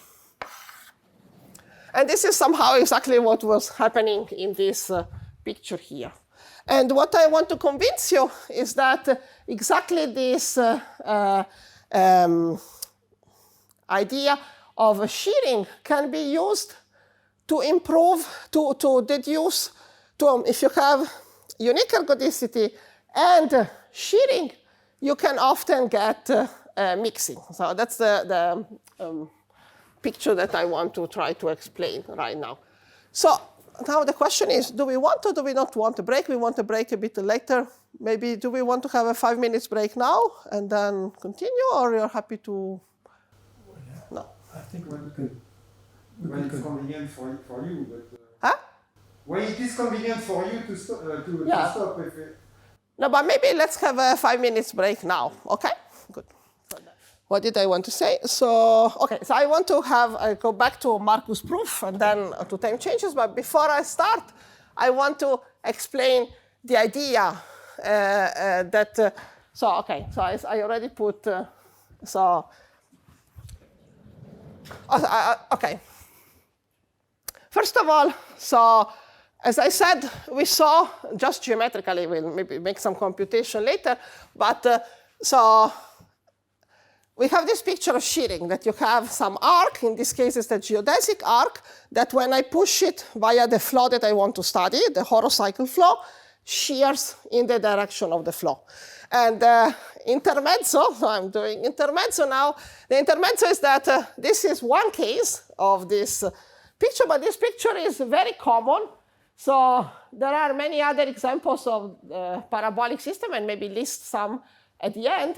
And this is somehow exactly what was happening in this picture here. And what I want to convince you is that exactly this idea of shearing can be used to improve, to deduce, if you have unique ergodicity and shearing, you can often get mixing. So that's the picture that I want to try to explain right now. So now the question is, do we want or do we not want a break? We want a break a bit later. Maybe do we want to have a 5 minutes break now and then continue, or you're happy to? No. I think when it's convenient for you, but Huh? when it is convenient for you to stop, Yeah. to stop if it, No, but maybe let's have a 5 minutes break now. Okay, good. What did I want to say? So, okay, so I want to I go back to Marcus' proof and then to time changes. But before I start, I want to explain the idea that, okay, so I already put, okay. First of all, so as I said, we saw just geometrically, we'll maybe make some computation later, but we have this picture of shearing, that you have some arc, in this case it's the geodesic arc, that when I push it via the flow that I want to study, the horocycle flow, shears in the direction of the flow. And intermezzo, so I'm doing intermezzo now. The intermezzo is that this is one case of this picture, but this picture is very common. So there are many other examples of parabolic system, and maybe list some at the end,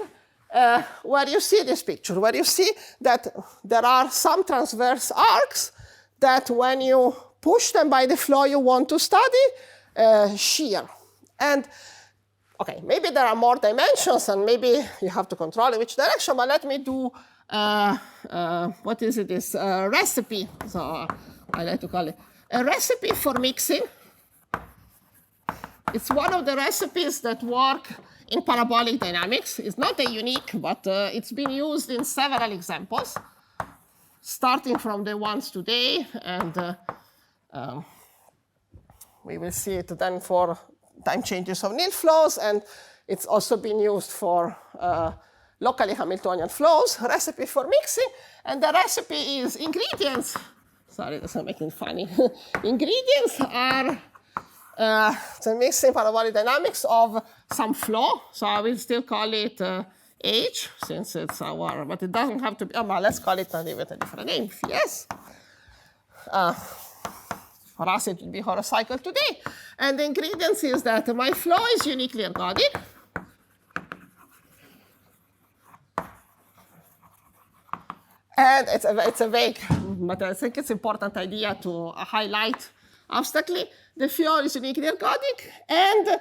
where you see this picture, where you see that there are some transverse arcs that when you push them by the flow you want to study, shear. And okay, maybe there are more dimensions, and maybe you have to control in which direction, but let me do, what is it, this recipe. So I like to call it a recipe for mixing. It's one of the recipes that work in parabolic dynamics. It's not a unique, but it's been used in several examples, starting from the ones today, and we will see it then for time changes of nil flows, and it's also been used for locally Hamiltonian flows, recipe for mixing, and the recipe is ingredients. Sorry, that's not making it funny. Ingredients are the mixing parabolic dynamics of some flow, so I will still call it H, since it's our, but it doesn't have to be, well, let's call it with a different name, yes. For us, it will be horocycle today. And the ingredients is that my flow is uniquely ergodic. And it's a vague, but I think it's an important idea to highlight abstractly. The flow is uniquely ergodic, and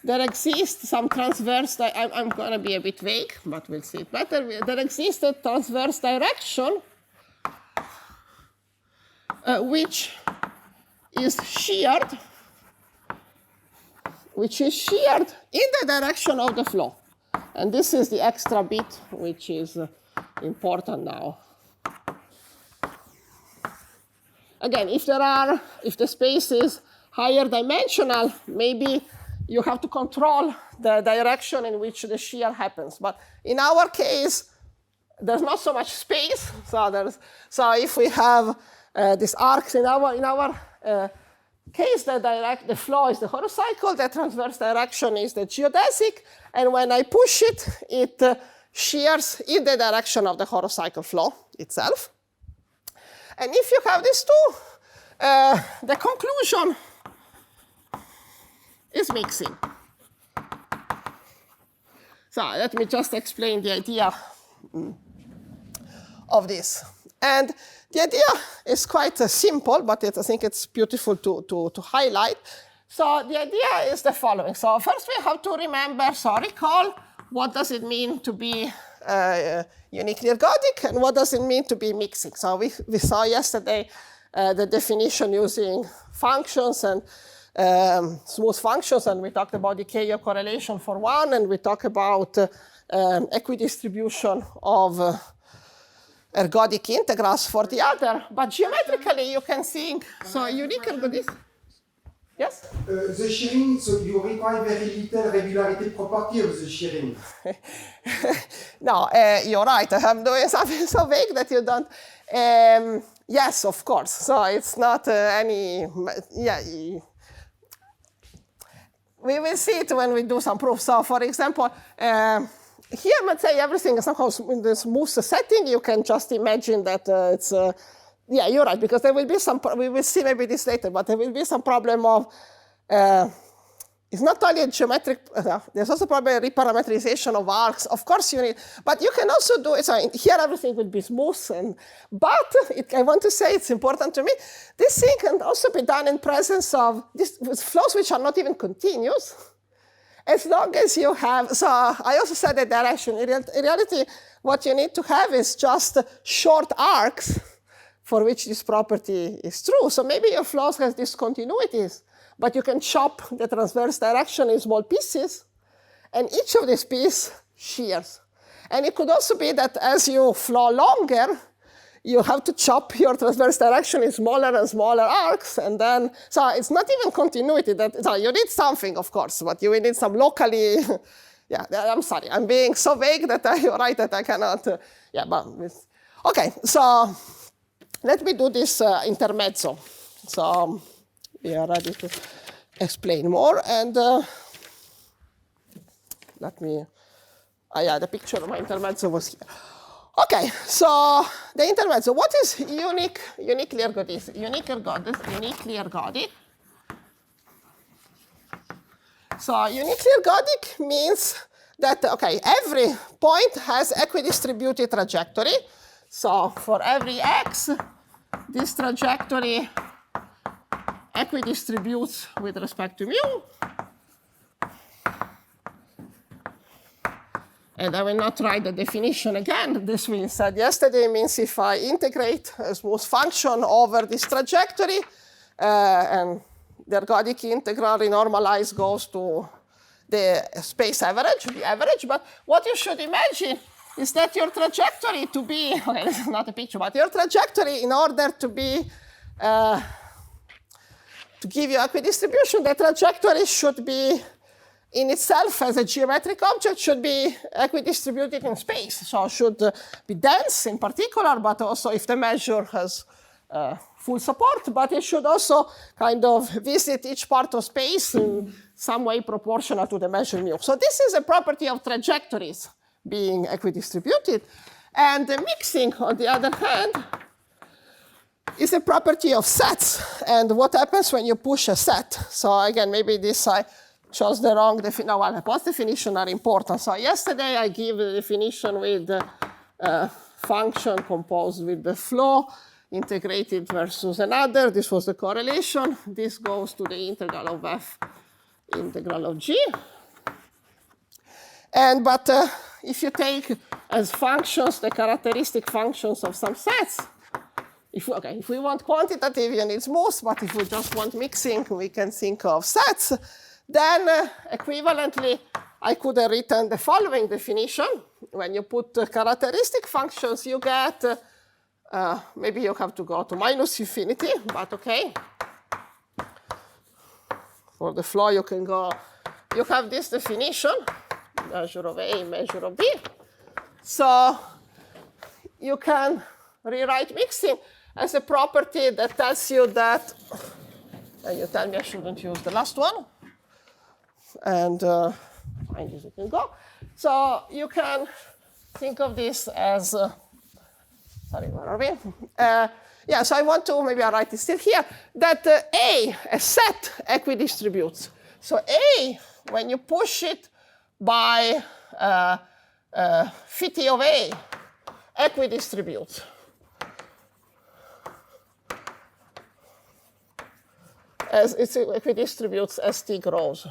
there exists some transverse, I'm going to be a bit vague, but we'll see it better. There exists a transverse direction which is sheared in the direction of the flow. And this is the extra bit which is important now. Again, if the space is higher dimensional, maybe you have to control the direction in which the shear happens. But in our case, there's not so much space. So if we have these arcs in our case, the flow is the horocycle, the transverse direction is the geodesic, and when I push it, it shears in the direction of the horocycle flow itself. And if you have these two, the conclusion is mixing. So let me just explain the idea of this. And the idea is quite simple, but I think it's beautiful to highlight. So the idea is the following. So first we have to remember, recall what does it mean to be uniquely ergodic, and what does it mean to be mixing. So we saw yesterday the definition using functions and smooth functions, and we talked about decay or correlation for one, and we talked about equidistribution of ergodic integrals for the other. But geometrically, you can think, so unique ergodicity. Yes? The shearing, so you require very little regularity property of the shearing. No, you're right. I'm doing something so vague that you don't. Yes, of course. So it's not any. Yeah. We will see it when we do some proofs. So, for example, here, let's say everything is somehow in this smooth setting. You can just imagine that it's. Yeah, you're right, because there will be some, we will see maybe this later, but there will be some problem of, it's not only a geometric, there's also probably a reparametrization of arcs. Of course you need, but you can also do it, so here everything will be smooth, but I want to say it's important to me, this thing can also be done in presence of with flows which are not even continuous, as long as you have, so I also said the direction. In reality, what you need to have is just short arcs for which this property is true. So maybe your flows has discontinuities, but you can chop the transverse direction in small pieces, and each of these pieces shears. And it could also be that as you flow longer, you have to chop your transverse direction in smaller and smaller arcs, and then, so it's not even continuity. So you need something, of course, but you will need some locally, yeah, I'm sorry, I'm being so vague that you're right that I cannot, yeah, but, okay, so let me do this intermezzo. So we are ready to explain more, and let me, yeah, the picture of my intermezzo was here. Okay, so the intermezzo, what is uniquely ergodic? Uniquely ergodic. So uniquely ergodic means that, okay, every point has equidistributed trajectory. So for every x, this trajectory equidistributes with respect to mu. And I will not write the definition again. This we said yesterday means if I integrate a smooth function over this trajectory, and the ergodic integral renormalized goes to the space average, the average. But what you should imagine is that your trajectory to be, okay, this is not a picture, but your trajectory in order to be, to give you equidistribution, the trajectory should be in itself as a geometric object should be equidistributed in space. So it should be dense in particular, but also if the measure has full support, but it should also kind of visit each part of space in some way proportional to the measure mu. So this is a property of trajectories being equidistributed. And the mixing, on the other hand, is a property of sets. And what happens when you push a set? So again, maybe this I chose the wrong definition. No, well, both definitions are important. So yesterday I gave the definition with the function composed with the flow integrated versus another. This was the correlation. This goes to the integral of f integral of g. And but if you take as functions the characteristic functions of some sets, if we want quantitative, you need smooth, but if we just want mixing, we can think of sets. Then equivalently, I could have written the following definition. When you put characteristic functions, you get, maybe you have to go to minus infinity, but okay. For the flow, you can go, you have this definition, measure of A, measure of B. So you can rewrite mixing as a property that tells you that, and you tell me I shouldn't use the last one. And find this, you can go. So you can think of this as, sorry, where are we? Yeah, so I want to, maybe I'll write it still here, that A, a set, equidistributes. So A, when you push it by phi of A, equidistributes. As it equidistributes as t grows.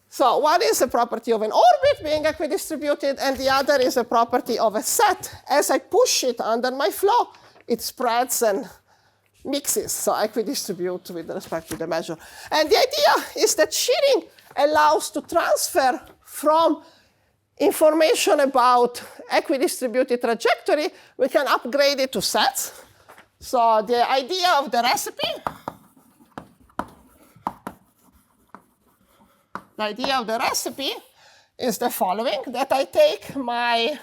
So one is a property of an orbit being equidistributed, and the other is a property of a set. As I push it under my flow, it spreads and mixes, so equidistribute with respect to the measure. And the idea is that shearing allows to transfer from information about equidistributed trajectory, we can upgrade it to sets. So the idea of the recipe, is the following, that I take my,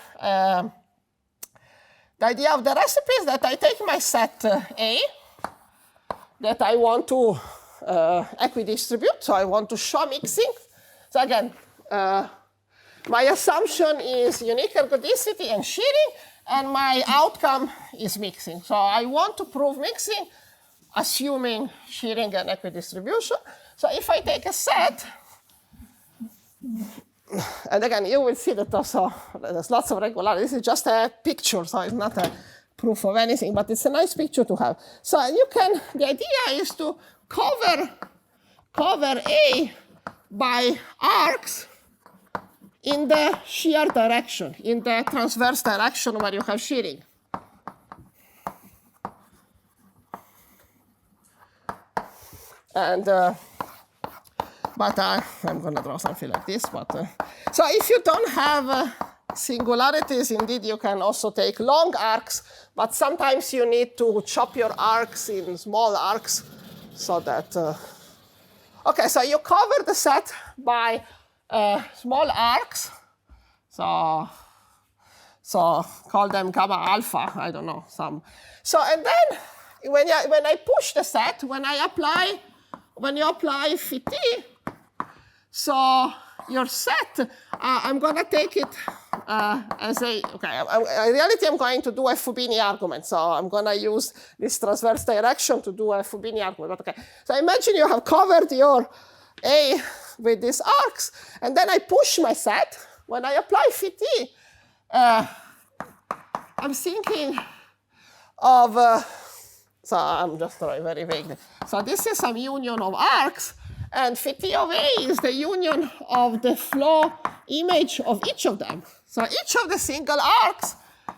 the idea of the recipe is that I take my set A, that I want to equidistribute, so I want to show mixing. So again, my assumption is unique ergodicity and shearing, and my outcome is mixing. So I want to prove mixing, assuming shearing and equidistribution. So if I take a set, and again, you will see that also there's lots of regularity. This is just a picture, so it's not a proof of anything, but it's a nice picture to have. So you can, the idea is to cover A by arcs in the shear direction, in the transverse direction where you have shearing. And but I'm going to draw something like this. But so if you don't have singularities, indeed, you can also take long arcs, but sometimes you need to chop your arcs in small arcs so that. OK, so you cover the set by small arcs. So call them gamma alpha, I don't know, some. So and then when I push the set, when you apply phi t, so your set, I'm going to take it as a, OK, in reality, I'm going to do a Fubini argument. So I'm going to use this transverse direction to do a Fubini argument. But OK, so imagine you have covered your A with these arcs, and then I push my set. When I apply phi t, I'm thinking of, so I'm just drawing very vaguely. So this is some union of arcs, and phi t of A is the union of the flow image of each of them. So each of the single arcs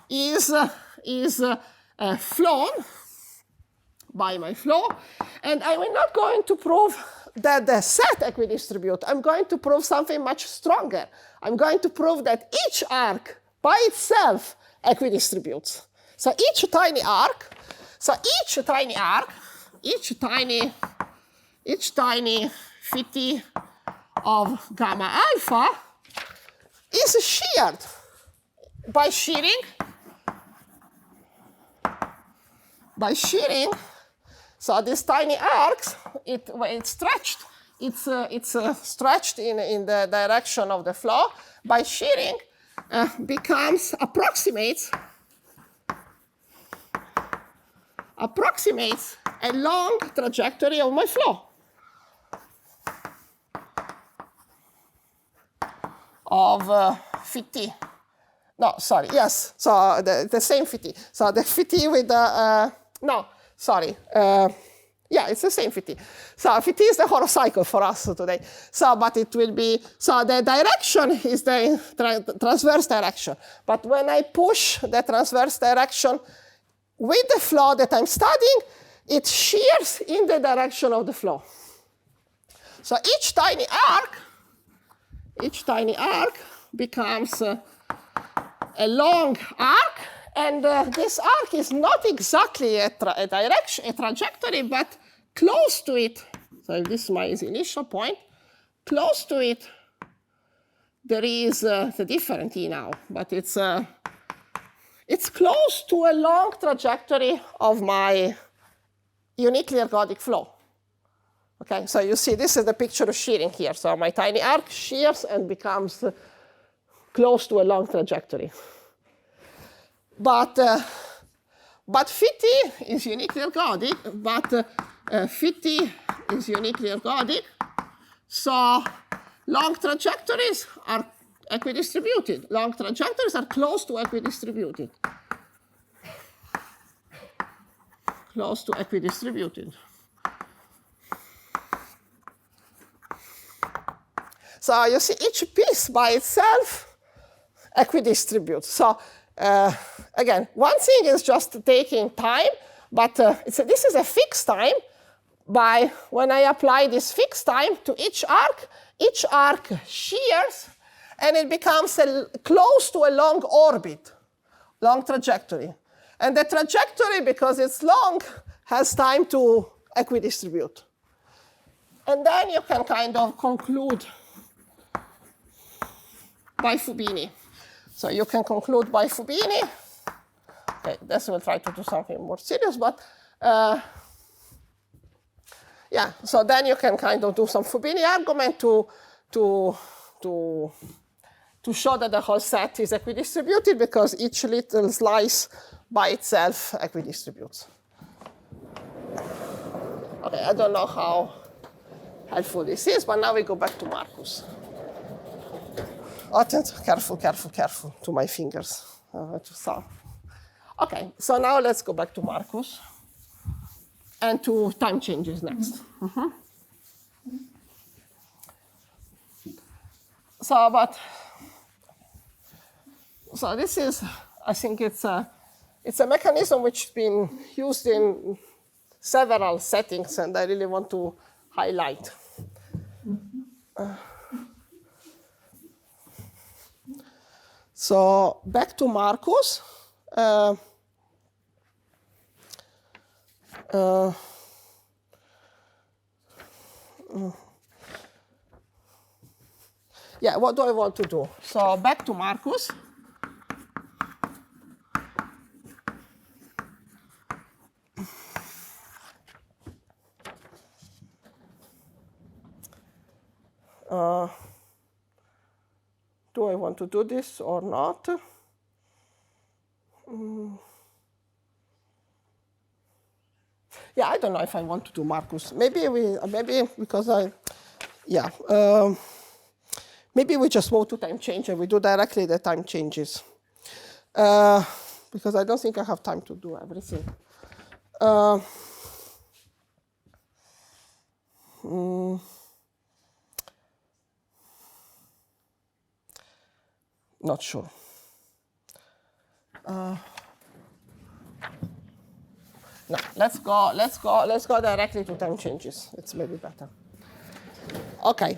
is flown by my flow, and I'm not going to prove that the set equidistribute. I'm going to prove something much stronger. I'm going to prove that each arc by itself equidistributes. So each tiny phi t of gamma alpha is sheared by shearing. So these tiny arcs, it's stretched. It's stretched in the direction of the flow. By shearing, approximates a long trajectory of my flow. Of phi t. No, sorry, yes, so the same phi t. So the phi t with the, no, sorry. Yeah, it's the same phi t. So phi t is the horocycle for us today. So, but it will be, so the direction is the transverse direction. But when I push the transverse direction with the flow that I'm studying, it shears in the direction of the flow. So each tiny arc becomes a long arc, and this arc is not exactly a trajectory, but close to it. So if this is my initial point, close to it, there is the different E now, but it's close to a long trajectory of my uniquely ergodic flow. Okay, so you see, this is the picture of shearing here. So my tiny arc shears and becomes close to a long trajectory. But phi t is uniquely ergodic, so long trajectories are equidistributed. Long trajectories are close to equidistributed. So you see, each piece by itself equidistributes. So again, one thing is just taking time, but this is a fixed time. When I apply this fixed time to each arc shears, and it becomes close to a long orbit, long trajectory. And the trajectory, because it's long, has time to equidistribute. And then you can kind of conclude by Fubini. So you can conclude by Fubini. Okay, this will try to do something more serious, but yeah. So then you can kind of do some Fubini argument to show that the whole set is equidistributed, because each little slice by itself equidistributes. Okay, I don't know how helpful this is, but now we go back to Marcus. Oh, careful to my fingers. Okay, so now let's go back to Marcus and to time changes next. So this is, I think it's a mechanism which has been used in several settings, and I really want to highlight. So back to Marcus. Yeah, what do I want to do? So back to Marcus. Do I want to do this or not? Yeah, I don't know if I want to do Marcus. Maybe because maybe we just move to time change and we do directly the time changes. Because I don't think I have time to do everything. Not sure. No, let's go directly to time changes. It's maybe better. Okay.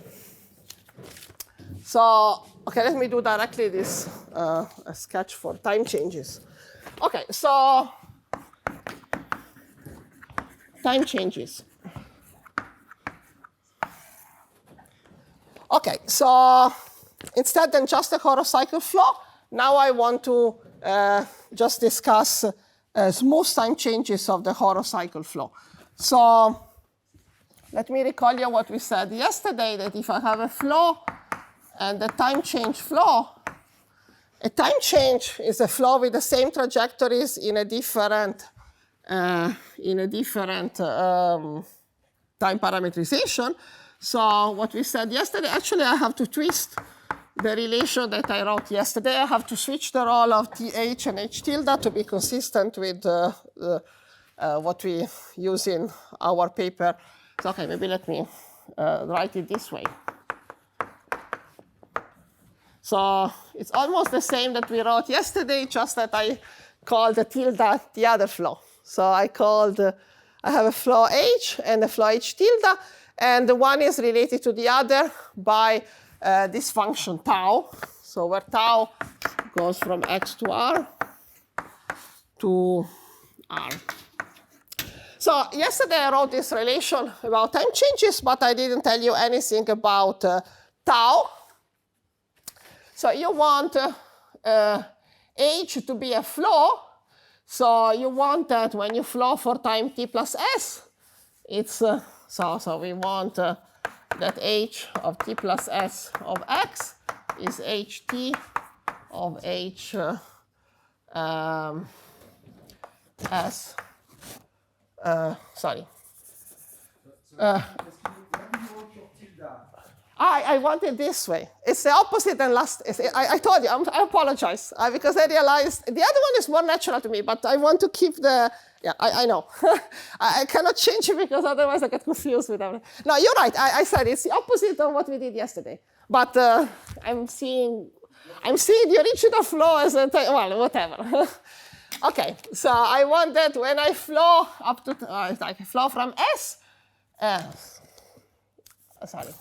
So, okay, let me do directly this a sketch for time changes. Okay, so time changes. Okay, so instead than just a horocycle flow, now I want to just discuss smooth time changes of the horocycle flow. So let me recall you what we said yesterday, that if I have a flow and a time change flow, a time change is a flow with the same trajectories in a different time parameterization. So what we said yesterday, actually I have to twist the relation that I wrote yesterday. I have to switch the role of th and h tilde to be consistent with what we use in our paper. So okay, maybe let me write it this way. So it's almost the same that we wrote yesterday, just that I called the tilde the other flow. So I have a flow h and a flow h tilde, and the one is related to the other by this function tau. So where tau goes from x to r to r. So yesterday I wrote this relation about time changes, but I didn't tell you anything about tau. So you want h to be a flow. So you want that when you flow for time t plus s, it's so we want that h of t plus s of x is ht of h s. Sorry. I want it this way. It's the opposite than last. I told you, I apologize, because I realized the other one is more natural to me, but I want to keep the, yeah, I know. I cannot change it because otherwise I get confused with everything. No, you're right. I said it's the opposite of what we did yesterday. But I'm seeing the original flow as a, well, whatever. Okay, so I want that when I flow up to, like flow from S, sorry.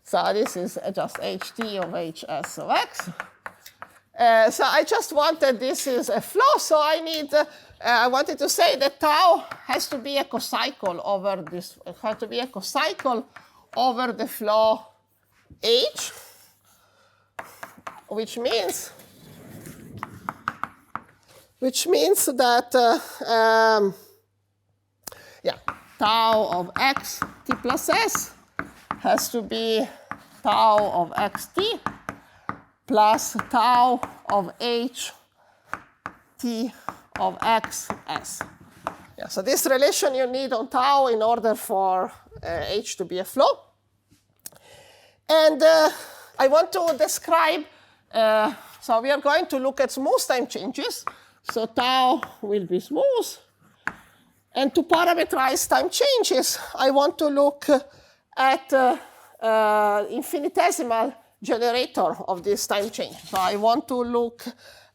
So this is just ht of hs of x. So I just wanted this is a flow, so I wanted to say that tau has to be a cocycle over this, has to be a cocycle over the flow h, which means that tau of x t plus s has to be tau of xt plus tau of h t of xs. Yeah, so this relation you need on tau in order for h to be a flow. And I want to describe, so we are going to look at smooth time changes. So tau will be smooth. And to parameterize time changes, I want to look at infinitesimal generator of this time change. So I want to look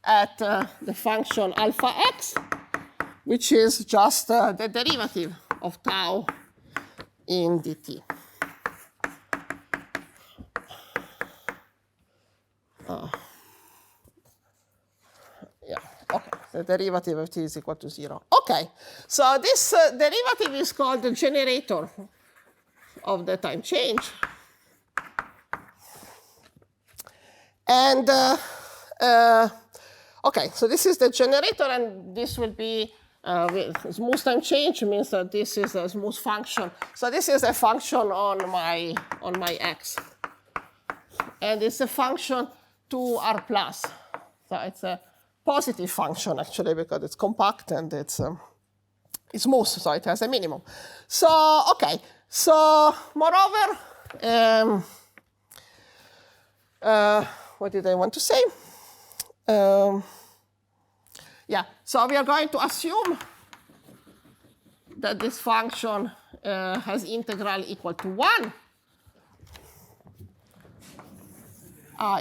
at the function alpha x, which is just the derivative of tau in dt. the derivative of t is equal to 0. Okay, so this derivative is called the generator of the time change. And okay, so this is the generator, and this will be smooth time change means that this is a smooth function. So this is a function on my x, and it's a function 2r plus. So it's a positive function actually because it's compact and it's smooth, so it has a minimum. So okay, so moreover, what did I want to say? Yeah, so we are going to assume that this function has integral equal to 1.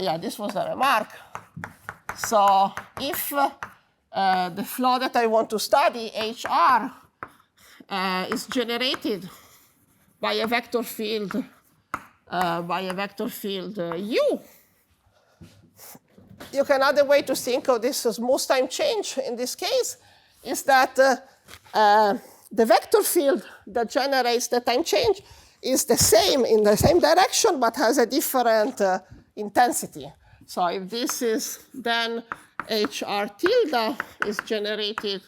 Yeah, this was the remark. So if the flow that I want to study, HR, is generated by a vector field U, you can another way to think of this smooth time change in this case is that the vector field that generates the time change is the same in the same direction but has a different intensity. So if this is then HR tilde is generated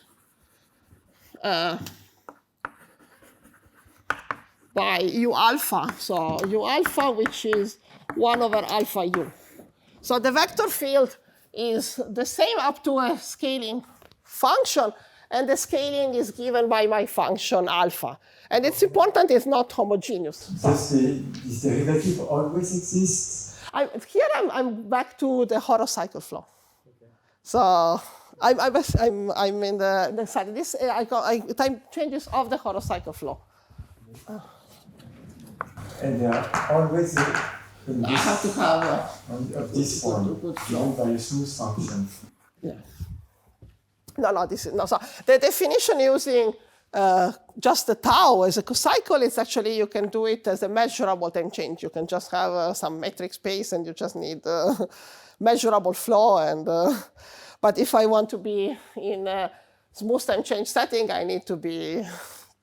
by U alpha. So U alpha, which is 1 over alpha U. So the vector field is the same up to a scaling function, and the scaling is given by my function alpha. And it's important, it's not homogeneous. Does this derivative always exist? Here I'm back to the horocycle flow. Okay. So I'm in the side. This time changes of the horocycle flow. And they are always in this, I have to have of this form, given by a smooth function. Yeah. No, this is no. So the definition using just the tau as a cocycle is actually you can do it as a measurable time change. You can just have some metric space, and you just need measurable flow. And but if I want to be in a smooth time change setting, I need to be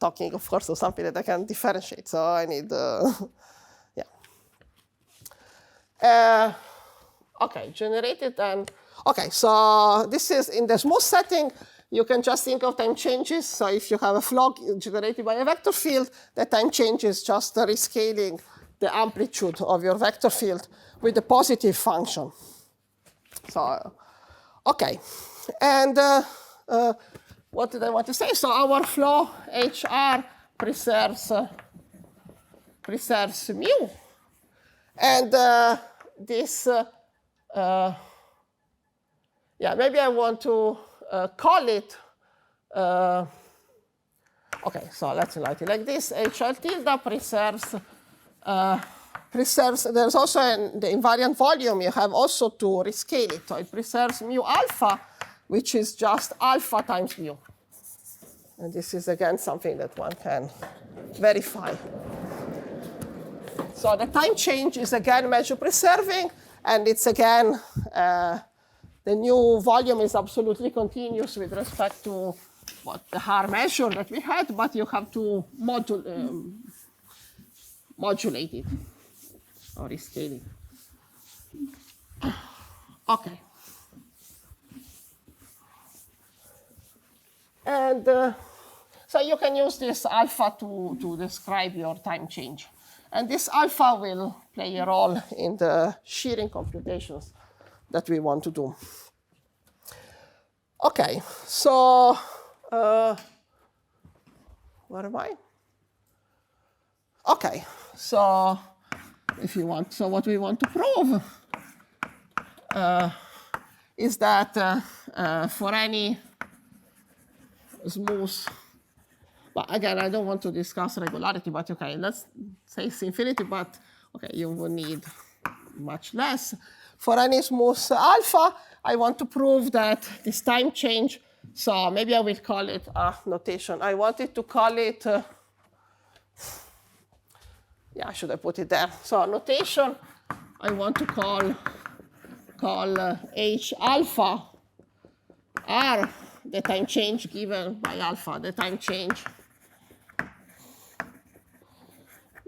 talking, of course, of something that I can differentiate. So I need, okay, generated and, okay, so this is in the smooth setting, you can just think of time changes. So if you have a flow generated by a vector field, the time change is just rescaling the amplitude of your vector field with a positive function. So, okay, and what did I want to say? So our flow HR preserves mu, and this yeah, maybe I want to call it. Okay, so let's write it like this: HR tilde preserves. There's also the invariant volume. You have also to rescale it. So it preserves mu alpha, which is just alpha times mu. And this is, again, something that one can verify. So the time change is, again, measure preserving. And it's, again, the new volume is absolutely continuous with respect to what the Haar measure that we had. But you have to modulate it or rescale it. OK. And so you can use this alpha to describe your time change. And this alpha will play a role in the shearing computations that we want to do. OK, so where am I? OK, so if you want, so what we want to prove is that for any smooth, but again, I don't want to discuss regularity, but OK, let's say it's infinity, but OK, you will need much less. For any smooth alpha, I want to prove that this time change, so maybe I will call it a notation. I wanted to call it, yeah, should I put it there? So notation, I want to call H alpha R the time change given by alpha, the time change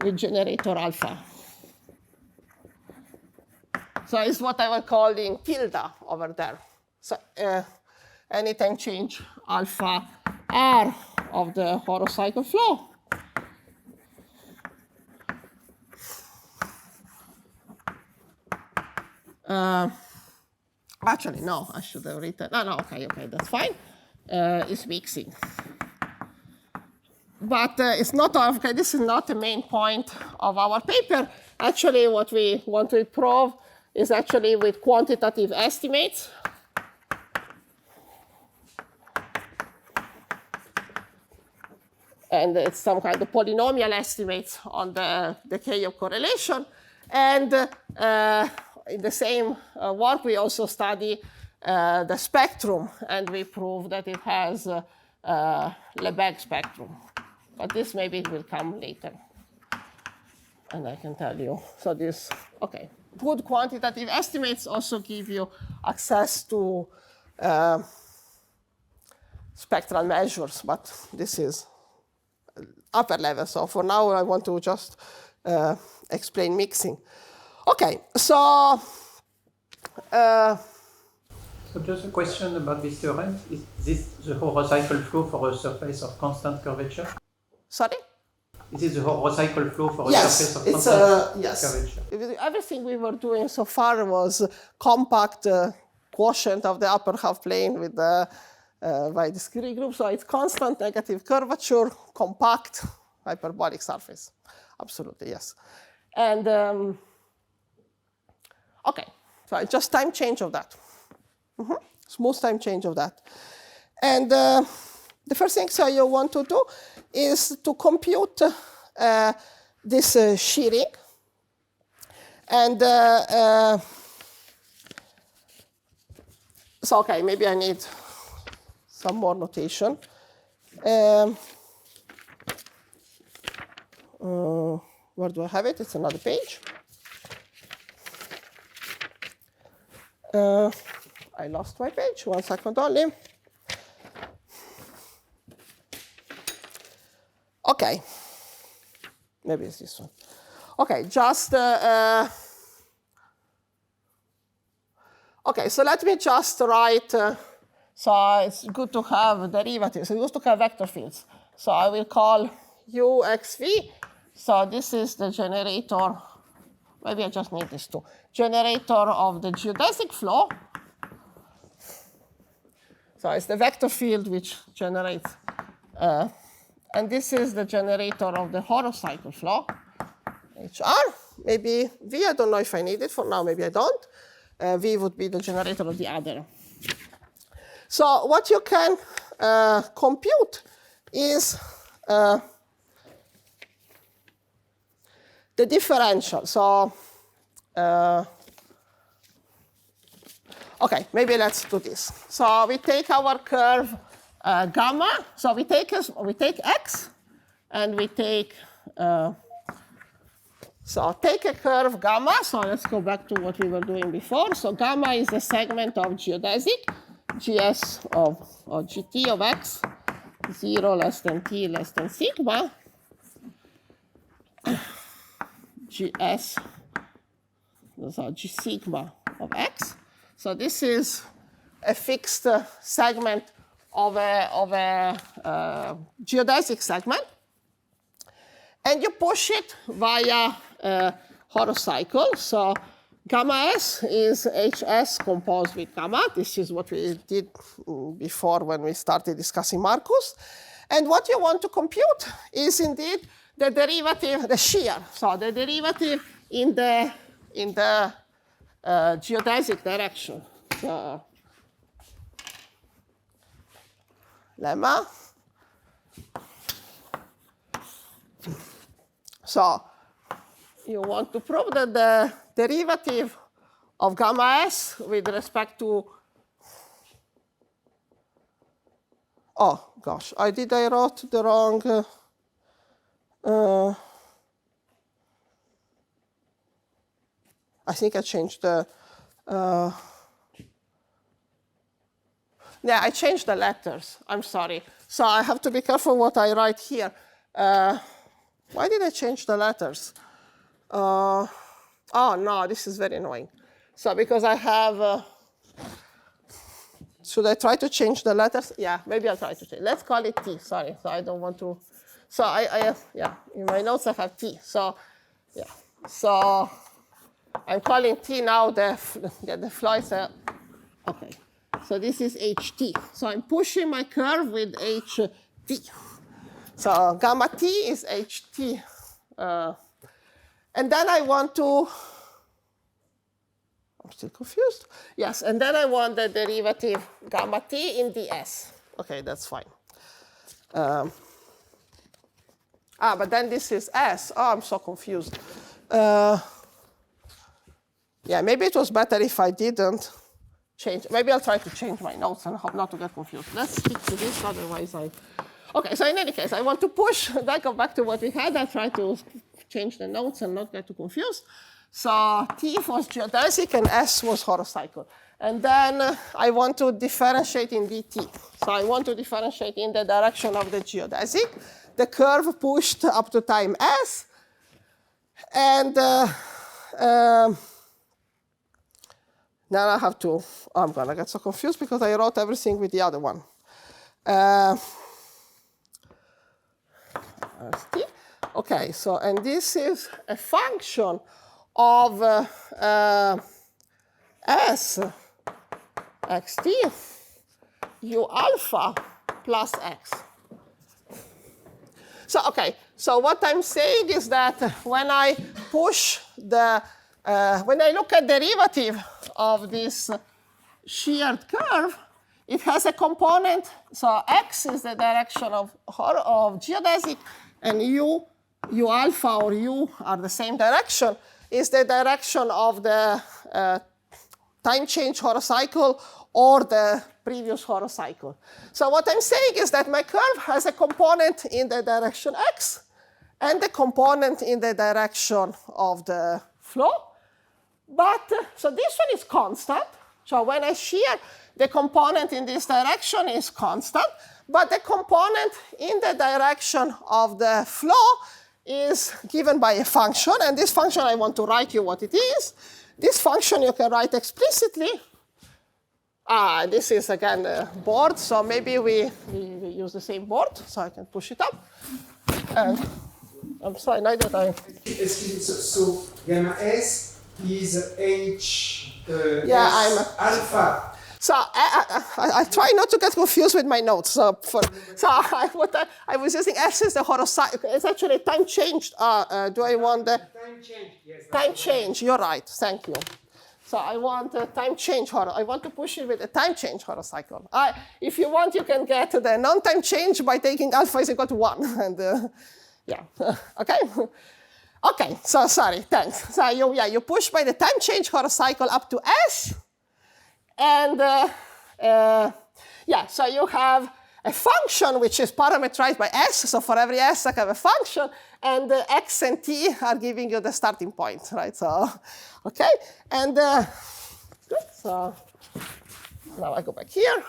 with generator alpha. So it's what I was calling tilde over there. So any time change alpha r of the horocycle flow actually, no, I should have written. No, okay, that's fine. It's mixing. But it's not, okay, this is not the main point of our paper. Actually, what we want to prove is actually with quantitative estimates. And it's some kind of polynomial estimates on the decay of correlation. And in the same work, we also study the spectrum, and we prove that it has Lebesgue spectrum. But this maybe will come later. And I can tell you. So this, okay. Good quantitative estimates also give you access to spectral measures, but this is upper level. So for now, I want to just explain mixing. Okay, so just a question about this theorem. Is this the horocycle flow for a surface of constant curvature? Sorry? Is it the horocycle flow for a yes, surface of it's constant yes. curvature? Everything we were doing so far was compact quotient of the upper half plane with the by discrete group. So it's constant negative curvature, compact hyperbolic surface. Absolutely, yes. And okay, so it's just time change of that. Smooth time change of that. And the first thing so you want to do is to compute this shearing. And so, okay, maybe I need some more notation. Where do I have it? It's another page. I lost my page. 1 second only. Okay. Maybe it's this one. Okay, just okay, so let me just write. So it's good to have derivatives. It's good to have vector fields. So I will call UXV. So this is the generator. Maybe I just need this too. Generator of the geodesic flow. So it's the vector field which generates. And this is the generator of the horocycle flow, HR. Maybe V, I don't know if I need it. For now, maybe I don't. V would be the generator of the other. So what you can compute is the differential. So, okay, maybe let's do this. So we take our curve gamma. So we take x, and we take so take a curve gamma. So let's go back to what we were doing before. So gamma is a segment of geodesic, GS of or GT of x, 0 less than t less than sigma. GS, so G sigma of x. So this is a fixed segment of a geodesic segment. And you push it via horocycle. So gamma S is HS composed with gamma. This is what we did before when we started discussing Marcus. And what you want to compute is indeed the derivative, the shear. So the derivative in the geodesic direction. So lemma. So you want to prove that the derivative of gamma S with respect to, oh gosh, I wrote the wrong, I think I changed the, Yeah, I changed the letters. I'm sorry. So I have to be careful what I write here. Why did I change the letters? Oh, no, this is very annoying. So because I have, should I try to change the letters? Yeah, maybe I'll try to change. Let's call it T, sorry. So I don't want to, so yeah, in my notes I have T. So, yeah, so I'm calling T now the flow is, okay. So this is HT. So I'm pushing my curve with HT. So gamma T is HT. And then I want to, I'm still confused. Yes, and then I want the derivative gamma T in ds. Okay, that's fine. But then this is S. Oh, I'm so confused. Yeah, maybe it was better if I didn't change. Maybe I'll try to change my notes and hope not to get confused. Let's stick to this, otherwise Okay, so in any case, I want to push. Then go back to what we had. I'll try to change the notes and not get too confused. So T was geodesic and S was horocycle. And then I want to differentiate in dt. So I want to differentiate in the direction of the geodesic. The curve pushed up to time S. And now I have to, I'm going to get so confused because I wrote everything with the other one. Okay, so, and this is a function of S xt u alpha plus x. So, okay, so what I'm saying is that when I push the, when I look at derivative of this sheared curve, it has a component, so x is the direction of geodesic, and u alpha or u are the same direction, is the direction of the time change horocycle or the previous horocycle. So what I'm saying is that my curve has a component in the direction x and a component in the direction of the flow. But, so this one is constant. So when I shear, the component in this direction is constant, but the component in the direction of the flow is given by a function, and this function I want to write you what it is. This function you can write explicitly. This is again the board, so maybe we use the same board, so I can push it up. And I'm sorry, now that I... So gamma S is H alpha. So I try not to get confused with my notes. So I was using S as the horocycle. It's actually time changed. Do I want the Time change? Yes. time change? You're right. Thank you. So I want a time change I want to push it with a time change horocycle. If you want, you can get the non-time change by taking alpha is equal to 1. And yeah, okay. Okay. So sorry. Thanks. So you push by the time change horocycle up to S. And yeah, so you have a function which is parameterized by S. So for every S, I have a function, and X and T are giving you the starting point, right? So, okay, and good. So now I go back here,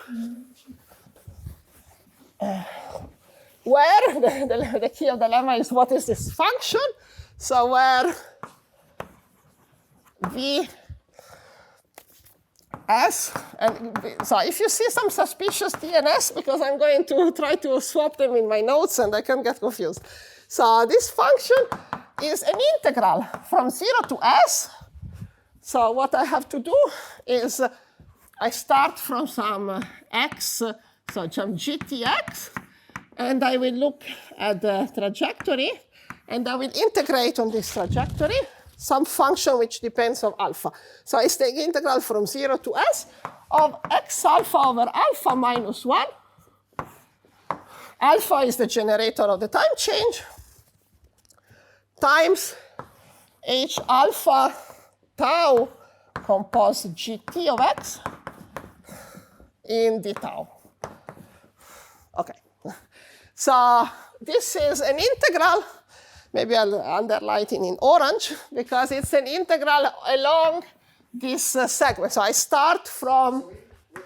where the key of the lemma is what is this function? So where V S, and so if you see some suspicious T and S, because I'm going to try to swap them in my notes and I can get confused. So this function is an integral from 0 to S. So what I have to do is I start from some x, so some gtx, and I will look at the trajectory, and I will integrate on this trajectory some function which depends on alpha. So I take integral from 0 to S of x alpha over alpha minus 1. Alpha is the generator of the time change, times h alpha tau compose gt of x in d tau. Okay. So this is an integral. Maybe I'll underline it in orange, because it's an integral along this segment. So I start from...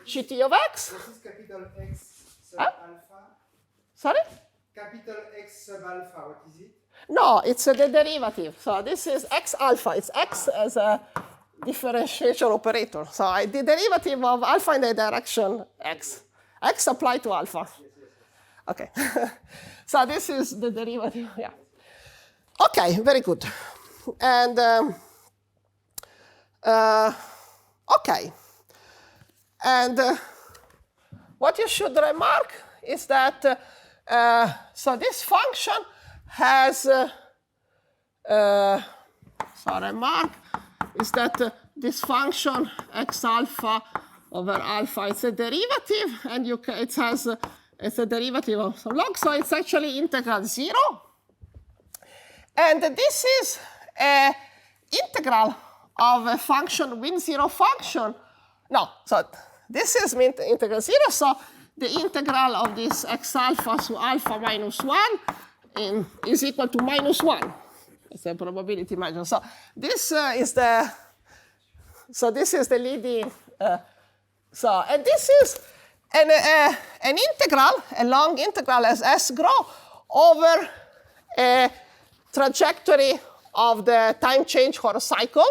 gt of x. This is capital X sub Huh? alpha. Sorry? Capital X sub alpha, what is it? No, it's the derivative. So this is x alpha. It's x as a differentiation operator. So the derivative of alpha in the direction x. X applied to alpha. Okay. So this is the derivative, yeah. Okay, very good. And okay. And what you should remark is that so this function has so remark is that this function x alpha over alpha, it's a derivative, and you can, it has it's a derivative of some log, so it's actually integral 0. And this is an integral of a function, mean 0 function. No, so this is integral 0, so the integral of this x alpha to alpha minus 1 is equal to minus 1. It's a probability margin. So this is the leading. And this is an integral, a long integral as s grow over a trajectory of the time change horocycle.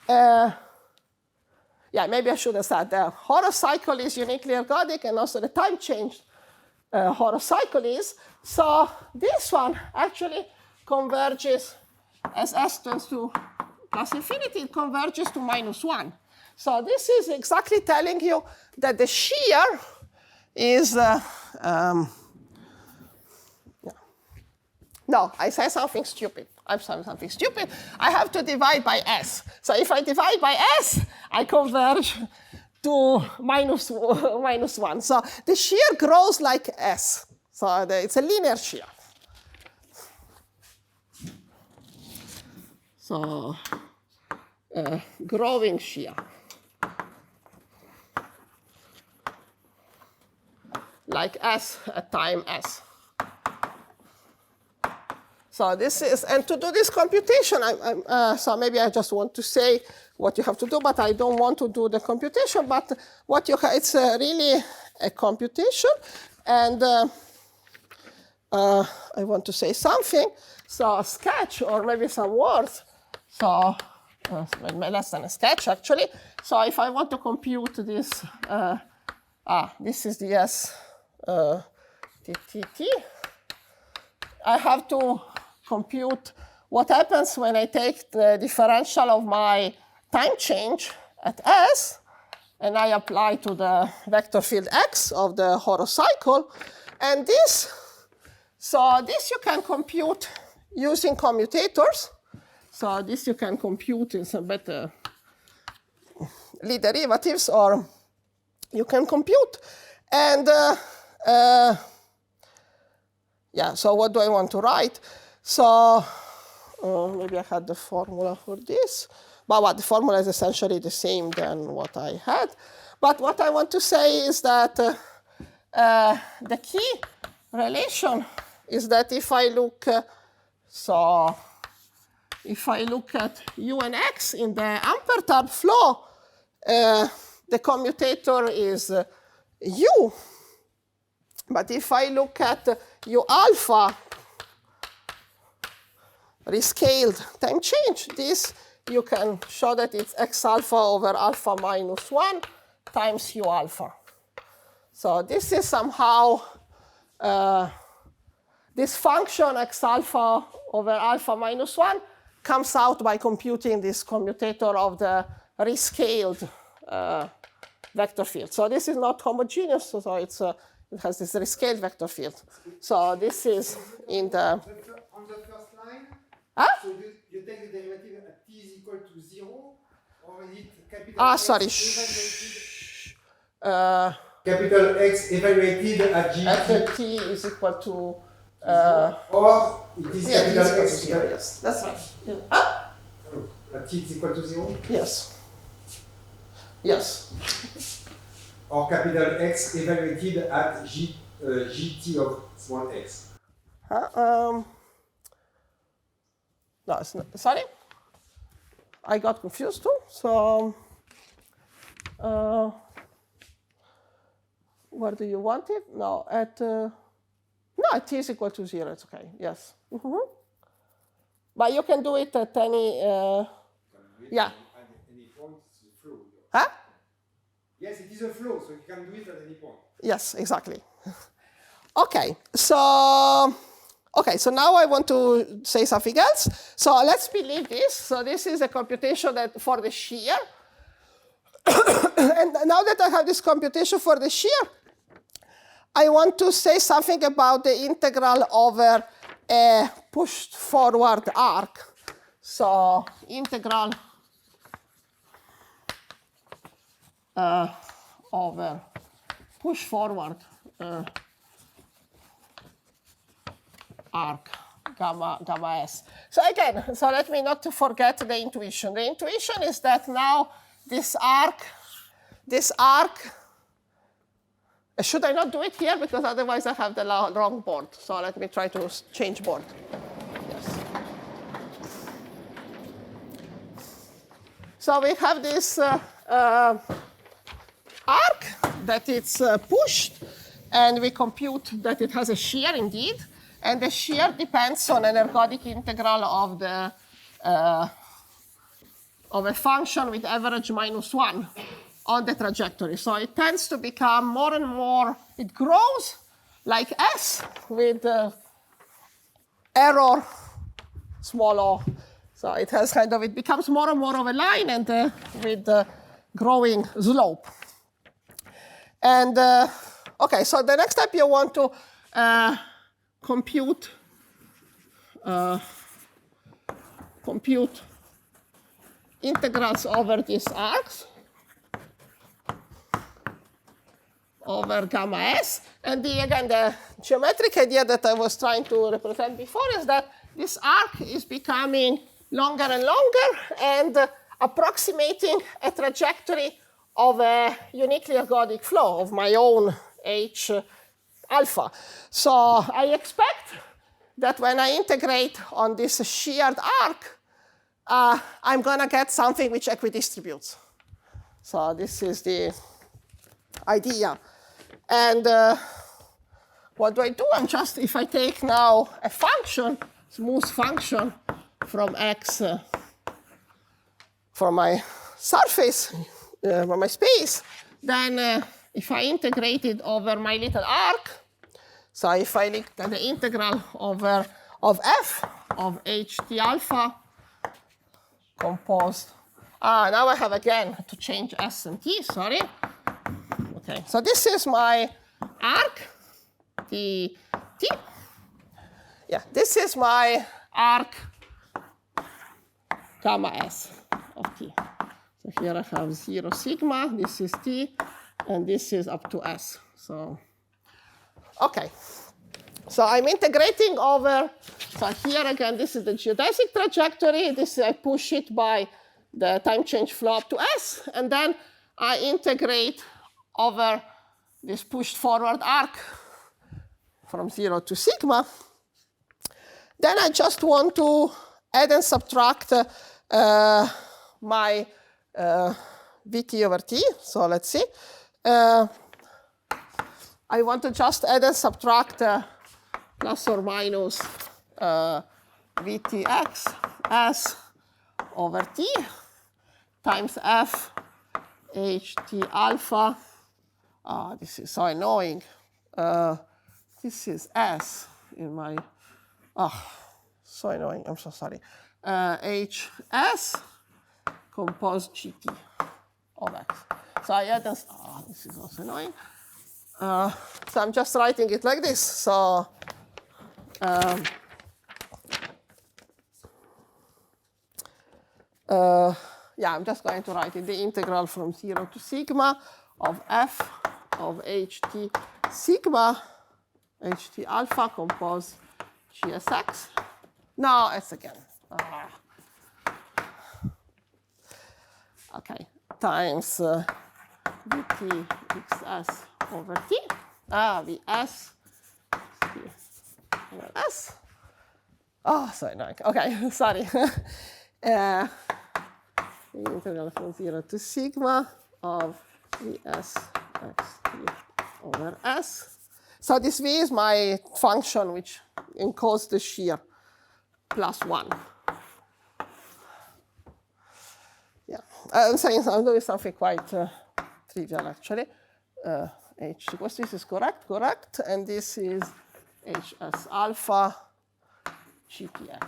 Yeah, maybe I should have said the horocycle is uniquely ergodic, and also the time change horocycle is. So this one actually converges as s tends to plus infinity, it converges to minus 1. So this is exactly telling you that the shear is, no, I say something stupid. I'm saying something stupid. I have to divide by s. So if I divide by s, I converge to minus 1. So the shear grows like s. So it's a linear shear. So growing shear. Like s at time s. So this is, and to do this computation, so maybe I just want to say what you have to do, but I don't want to do the computation. But what you it's really a computation, and I want to say something. So a sketch, or maybe some words. So less than a sketch actually. So if I want to compute this, this is the s t. I have to compute what happens when I take the differential of my time change at s, and I apply to the vector field x of the horocycle. And this, so this you can compute using commutators. So this you can compute in some better Lie derivatives, or you can compute. And yeah, so what do I want to write? So maybe I had the formula for this. But the formula is essentially the same than what I had. But what I want to say is that the key relation is that if I look, if I look at u and x in the unperturbed flow, the commutator is u. But if I look at u alpha rescaled time change, this you can show that it's x alpha over alpha minus 1 times u alpha. So this is somehow this function x alpha over alpha minus 1 comes out by computing this commutator of the rescaled vector field. So this is not homogeneous, so it's it has this rescaled vector field. So this is in the On the first line, so you take the derivative at t is equal to 0, or is it capital X sorry. capital X evaluated at g At t is equal to or it is capital X 0. Yes, that's right. at t is equal to 0? Yes. Yes. Or capital X evaluated at gt of small x? No, it's not. Sorry? I got confused too. So Where do you want it? No, at t is equal to 0. It's okay. Yes. But you can do it at any. Yeah. At any point, it's a flow. Huh? Yes, it is a flow, so you can do it at any point. Yes, exactly. Okay, so now I want to say something else. So let's believe this. So this is a computation that for the shear. And now that I have this computation for the shear, I want to say something about the integral over a pushed forward arc. So integral over push forward arc gamma s. So again, so let me not forget the intuition. The intuition is that now this arc, should I not do it here? Because otherwise I have the wrong board. So let me try to change board. Yes. So we have this arc that it's pushed, and we compute that it has a shear indeed. And the shear depends on an ergodic integral of the of a function with average -1 on the trajectory. So it tends to become more and more, it grows like S with error small o. So it has it becomes more and more of a line and with growing slope. And okay, so the next step you want to compute integrals over these arcs over gamma s. And again, the geometric idea that I was trying to represent before is that this arc is becoming longer and longer and approximating a trajectory of a uniquely ergodic flow of my own h alpha. So I expect that when I integrate on this sheared arc, I'm going to get something which equidistributes. So this is the idea. And what do? I'm just, if I take now a function, smooth function from x, from my surface, from my space, then if I integrate it over my little arc, so if I look at the integral of f of ht alpha composed, now I have again to change s and t, sorry. Okay, so this is my arc, t. Yeah, this is my arc gamma s of t. So here I have 0 sigma, this is t, and this is up to s. So, okay. So I'm integrating over, so here again, this is the geodesic trajectory. This I push it by the time change flow up to s, and then I integrate over this pushed forward arc from 0 to sigma. Then I just want to add and subtract my vt over t. So let's see. I want to just add and subtract plus or minus vtx s over t times f ht alpha. This is so annoying. This is s in my, so annoying, I'm so sorry. hs composed gt of x. So I add this, this is also annoying. So I'm just writing it like this. So yeah, I'm just going to write it, the integral from 0 to sigma of f of ht sigma ht alpha composed gsx. No, it's again. Okay, times vt xs over t. Vs s. Oh, so annoying. Okay, sorry. The integral from 0 to sigma of Vs xt over S. So this V is my function which encodes the shear plus 1. Yeah, I'm doing something quite trivial actually. H equals this is correct, and this is Hs alpha GTX.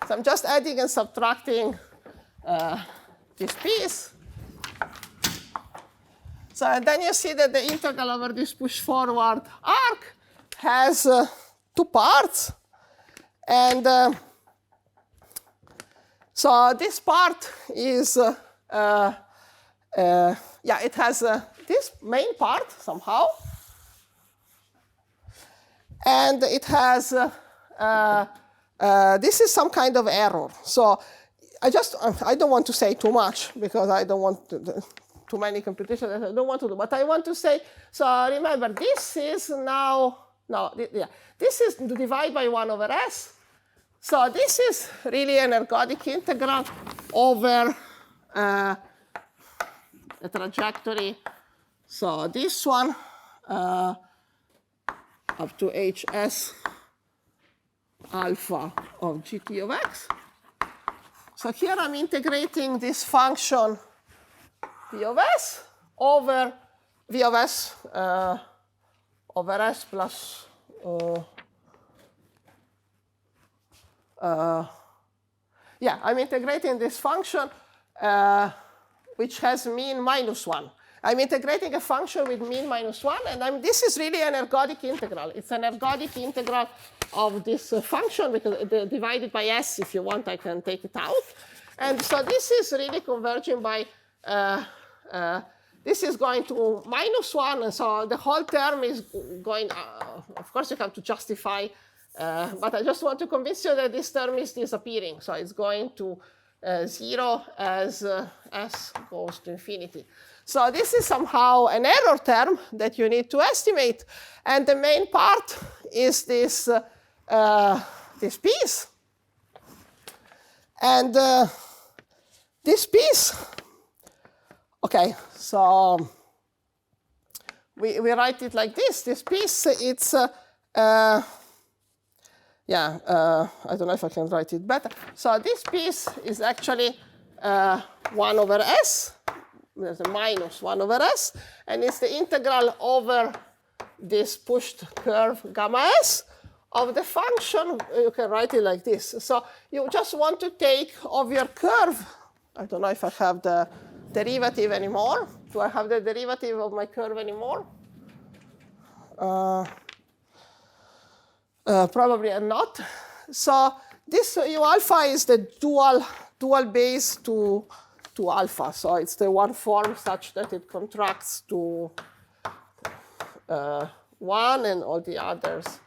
So I'm just adding and subtracting this piece. So and then you see that the integral over this push forward arc has 2 parts. And so this part is, it has this main part somehow. And it has, this is some kind of error. So I don't want to say too much because I don't want too many computations that I don't want to do. But I want to say, so remember, this is now, this is to divide by 1 over S. So this is really an ergodic integral over the trajectory. So this one up to Hs alpha of gt of x. So here I'm integrating this function v of s over v of s over s plus I'm integrating this function which has mean minus 1. I'm integrating a function with mean minus 1, and this is really an ergodic integral. It's an ergodic integral of this function, because divided by s, if you want, I can take it out. And so this is really converging by, this is going to minus 1, and so the whole term is going, of course you have to justify, but I just want to convince you that this term is disappearing. So it's going to 0 as s goes to infinity. So this is somehow an error term that you need to estimate. And the main part is this, this piece. And this piece, OK, so we write it like this. This piece, it's, I don't know if I can write it better. So this piece is actually 1 over s. There's a minus 1 over s. And it's the integral over this pushed curve gamma s of the function. You can write it like this. So you just want to take of your curve. I don't know if I have the derivative anymore. Do I have the derivative of my curve anymore? Probably not. So this U alpha is the dual base to alpha. So it's the one form such that it contracts to 1, and all the others,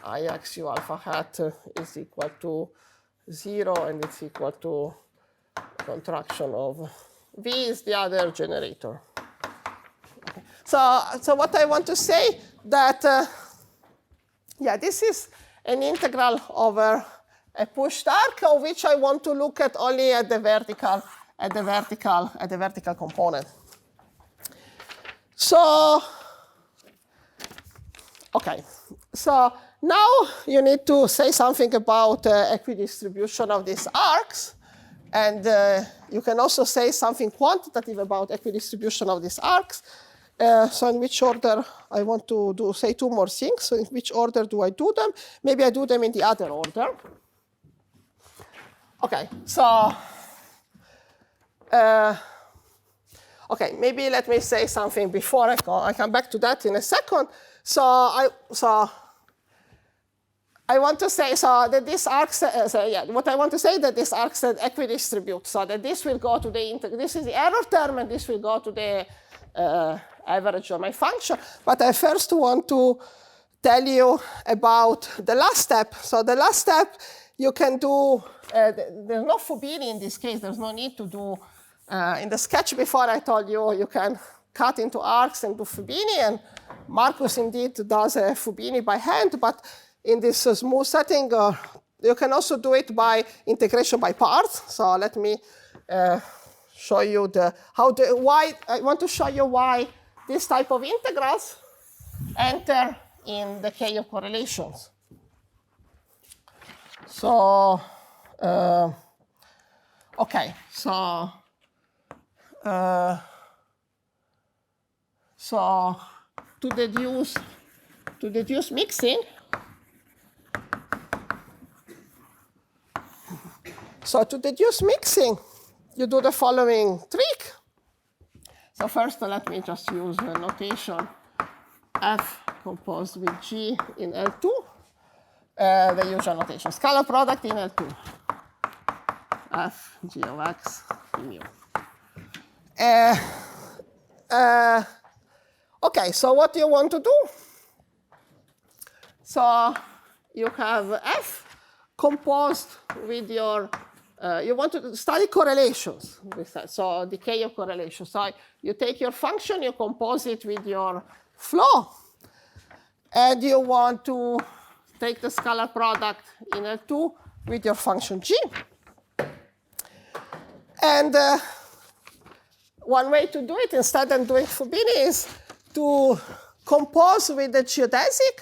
Ix U alpha hat is equal to 0, and it's equal to contraction of V is the other generator. Okay. So what I want to say that, this is an integral over a pushed arc, of which I want to look at only at the vertical component. So, OK. So now you need to say something about equidistribution of these arcs. And you can also say something quantitative about equidistribution of these arcs. So in which order I want to say 2 more things. So in which order do I do them? Maybe I do them in the other order. OK, so maybe let me say something before I come back to that in a second. So I want to say that this arc, what I want to say that this arc set equidistribute, so that this will go to the this is the error term, and this will go to the average of my function. But I first want to tell you about the last step. So the last step you can do. There's no Fubini in this case. There's no need to do. In the sketch before, I told you you can cut into arcs and do Fubini. And Marcus indeed does a Fubini by hand. But in this smooth setting, you can also do it by integration by parts. So let me show you why. I want to show you why this type of integrals enter in the K of correlations. So, okay, so to deduce mixing. So to deduce mixing, you do the following trick. So first, let me just use the notation F composed with G in L2, the usual notation, scalar product in L2, F G of X mu. Okay, so what do you want to do? So you have F composed with your, you want to study correlations with that, so decay of correlation. So you take your function, you compose it with your flow, and you want to take the scalar product in L2 with your function G. And one way to do it, instead of doing Fubini, is to compose with the geodesic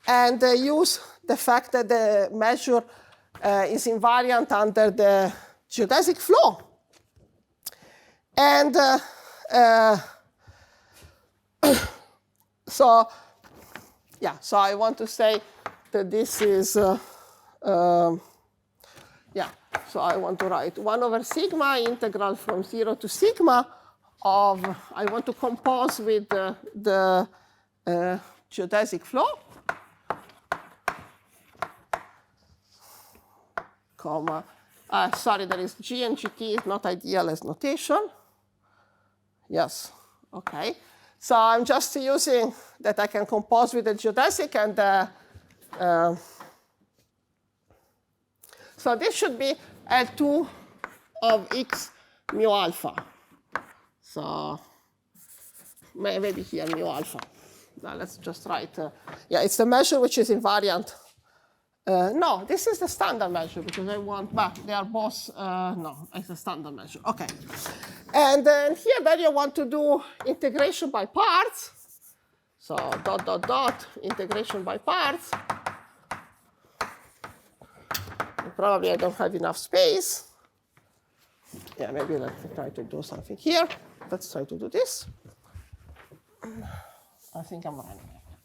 and use the fact that the measure is invariant under the geodesic flow. And so I want to say that this is, so I want to write 1 over sigma integral from 0 to sigma of, I want to compose with the geodesic flow, comma, sorry, there is G and GT is not ideal as notation. Yes, okay. So I'm just using that I can compose with the geodesic, and so this should be L2 of X mu alpha. So maybe here mu alpha. Now let's just write, it's the measure which is invariant. No, this is the standard measure because I want, but they are both, no, it's a standard measure. Okay. And then here, then you want to do integration by parts. So dot, integration by parts. And probably I don't have enough space. Yeah, maybe let me try to do something here. Let's try to do this. I think I'm running out of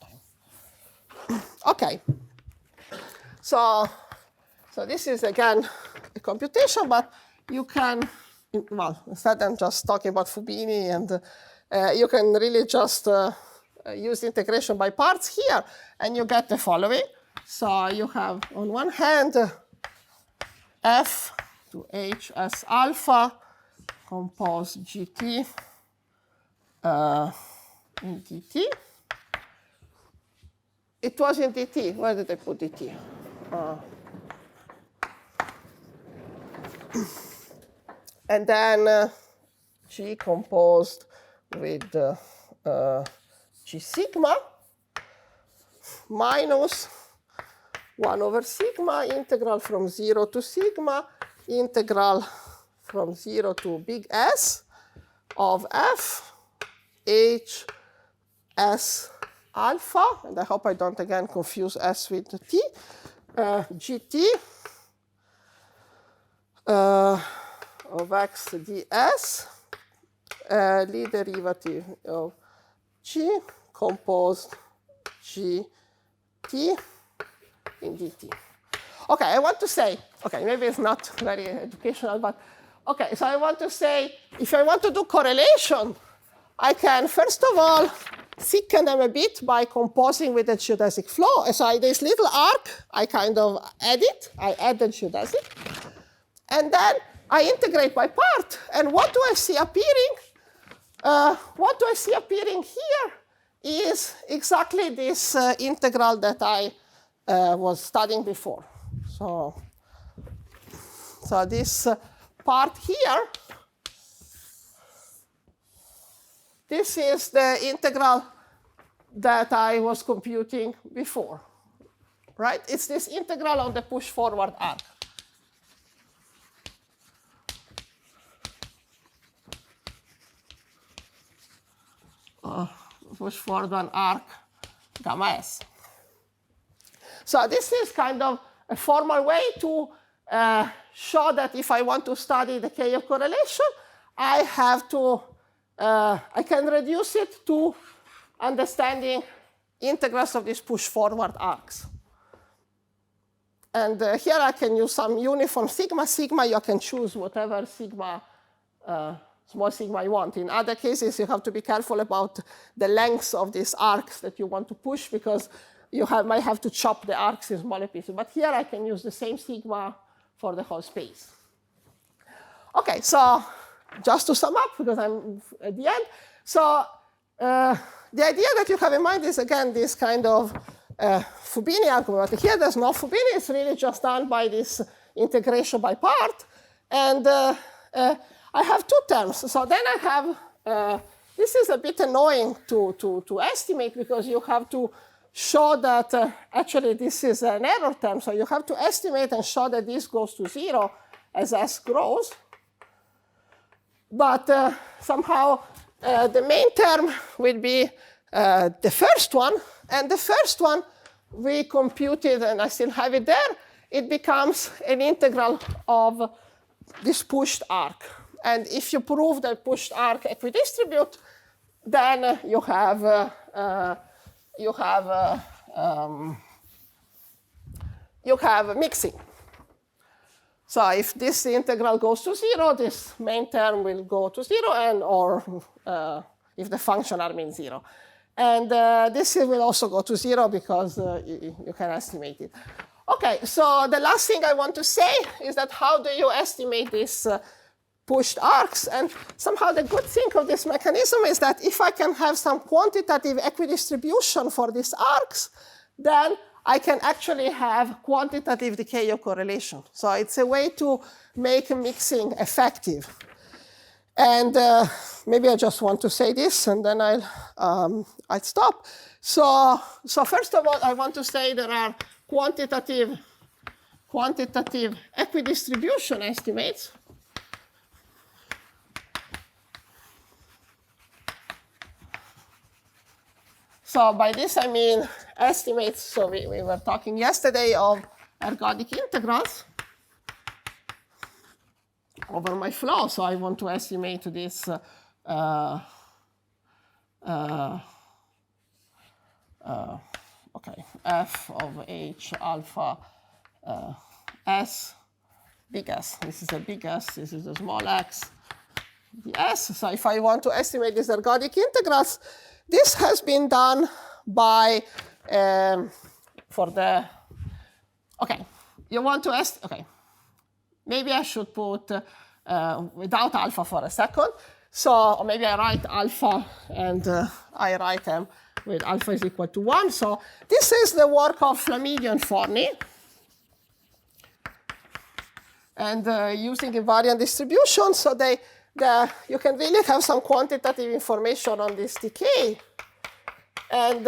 time. Okay. So this is, again, a computation, but you can, well, instead I'm just talking about Fubini, and you can really just use integration by parts here, and you get the following. So you have, on one hand, F to H as alpha, compose GT in dt. It was in dt. Where did I put dt? And then G composed with G sigma minus 1 over sigma integral from 0 to sigma integral from 0 to big S of F H S alpha, and I hope I don't again confuse S with T, GT of X ds, Lie derivative of G composed GT in dt. Okay, I want to say, okay, maybe it's not very educational, but okay, so I want to say, if I want to do correlation, I can, first of all, thicken them a bit by composing with the geodesic flow. So this little arc, I kind of add it. I add the geodesic. And then I integrate by part. And what do I see appearing? What do I see appearing here is exactly this integral that I was studying before. So this part here, this is the integral that I was computing before, right? It's this integral on the push-forward arc. push forward one arc gamma s. So this is kind of a formal way to show that if I want to study decay of correlation, I can reduce it to understanding integrals of these push forward arcs. And here I can use some uniform sigma. Sigma, you can choose whatever sigma, small sigma you want. In other cases, you have to be careful about the lengths of these arcs that you want to push, because you might have to chop the arcs in smaller pieces. But here I can use the same sigma for the whole space. OK, so just to sum up, because I'm at the end. So the idea that you have in mind is, again, this kind of Fubini argument. Here there's no Fubini. It's really just done by this integration by part. And I have two terms. So then I have, this is a bit annoying to estimate, because you have to show that actually this is an error term. So you have to estimate and show that this goes to 0 as s grows. But somehow the main term will be the first one. And the first one we computed, and I still have it there. It becomes an integral of this pushed arc. And if you prove that pushed arc equidistribute, then you have mixing. So if this integral goes to 0, this main term will go to 0, and or if the function r means 0. And this will also go to 0, because you can estimate it. OK, so the last thing I want to say is that how do you estimate these pushed arcs? And somehow the good thing of this mechanism is that if I can have some quantitative equidistribution for these arcs, then I can actually have quantitative decay of correlation. So it's a way to make mixing effective. And maybe I just want to say this, and then I'll stop. So first of all, I want to say there are quantitative equidistribution estimates. So by this I mean estimates. So we were talking yesterday of ergodic integrals over my flow. So I want to estimate this OK, f of h alpha s, big S. This is a big S. This is a small x, the s. So if I want to estimate these ergodic integrals, this has been done by, for the, OK, you want to OK, maybe I should put without alpha for a second. So or maybe I write alpha, and I write them with alpha is equal to 1. So this is the work of Flaminio and Forni. And using invariant distribution, so you can really have some quantitative information on this decay. And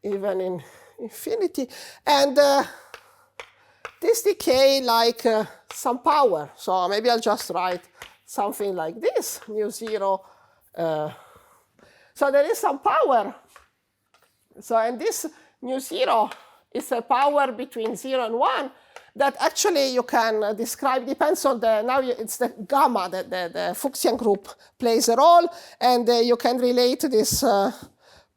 even in infinity. And this decay like some power. So maybe I'll just write something like this, mu 0. So there is some power. So and this mu 0 is a power between 0 and 1 that actually you can describe, depends on the, now it's the gamma, that the Fuchsian group plays a role, and you can relate this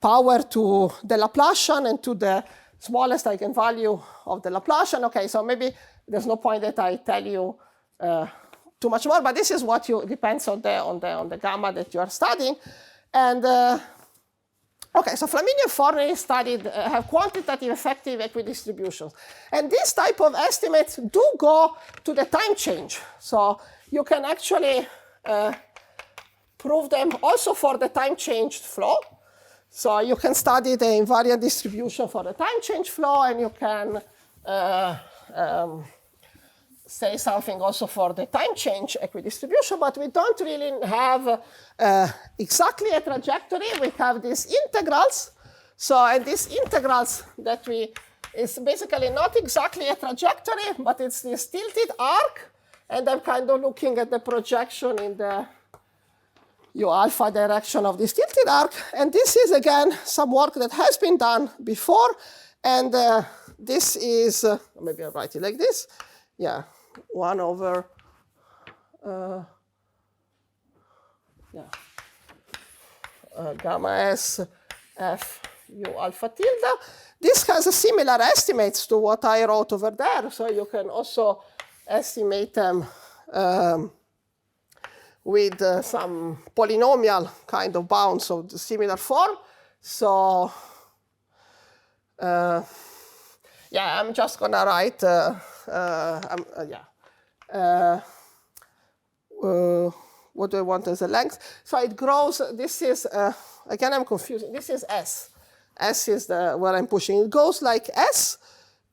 power to the Laplacian and to the smallest eigenvalue of the Laplacian. OK, so maybe there's no point that I tell you too much more, but this is what depends on the gamma that you are studying. And OK, so Flaminio and Forni studied, have quantitative effective equidistributions. And this type of estimates do go to the time change. So you can actually prove them also for the time changed flow. So you can study the invariant distribution for the time change flow, and you can say something also for the time change equidistribution, but we don't really have exactly a trajectory. We have these integrals. So, and these integrals that is basically not exactly a trajectory, but it's this tilted arc. And I'm kind of looking at the projection in the u alpha direction of this tilted arc. And this is, again, some work that has been done before. And this is, maybe I'll write it like this. Yeah, 1 over, gamma s f u alpha tilde. This has a similar estimates to what I wrote over there. So you can also estimate them with some polynomial kind of bounds of the similar form. So yeah, I'm just going to write, what do I want as a length? So it grows, this is, again, I'm confusing. This is S. S is where I'm pushing. It goes like S,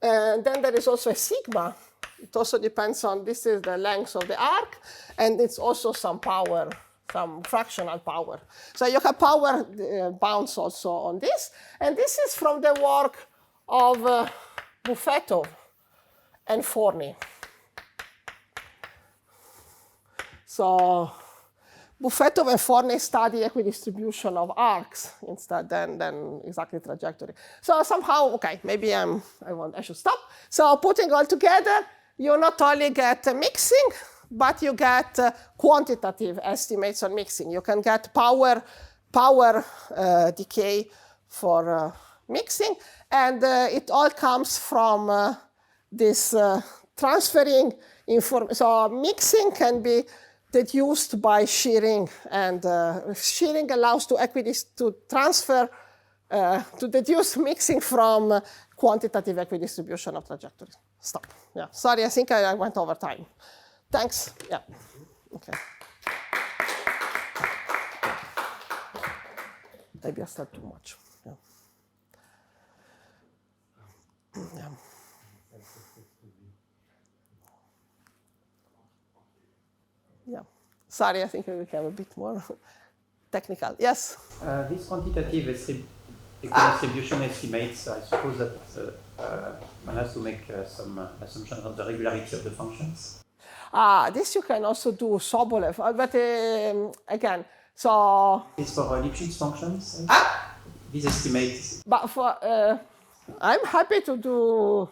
and then there is also a sigma. It also depends on, this is the length of the arc, and it's also some power, some fractional power. So you have power bounds also on this. And this is from the work of Buffetto and Forni. So Buffetto and Forni study equidistribution of arcs instead than exactly trajectory. So somehow, okay, maybe I should stop. So putting all together, you not only get mixing, but you get quantitative estimates on mixing. You can get power decay for mixing, and it all comes from this transferring information. So mixing can be deduced by shearing, and shearing allows to transfer, to deduce mixing from quantitative equidistribution of trajectories. Stop. Yeah, sorry, I think I went over time. Thanks. Yeah. Okay. Maybe I said too much. Yeah. Yeah. Yeah. Sorry, I think we became a bit more technical. Yes? These quantitative equidistribution estimates, I suppose that one has to make some assumption of the regularity of the functions. This you can also do Sobolev, but again, so... It's for Lipschitz functions? These estimates? But for, I'm happy to do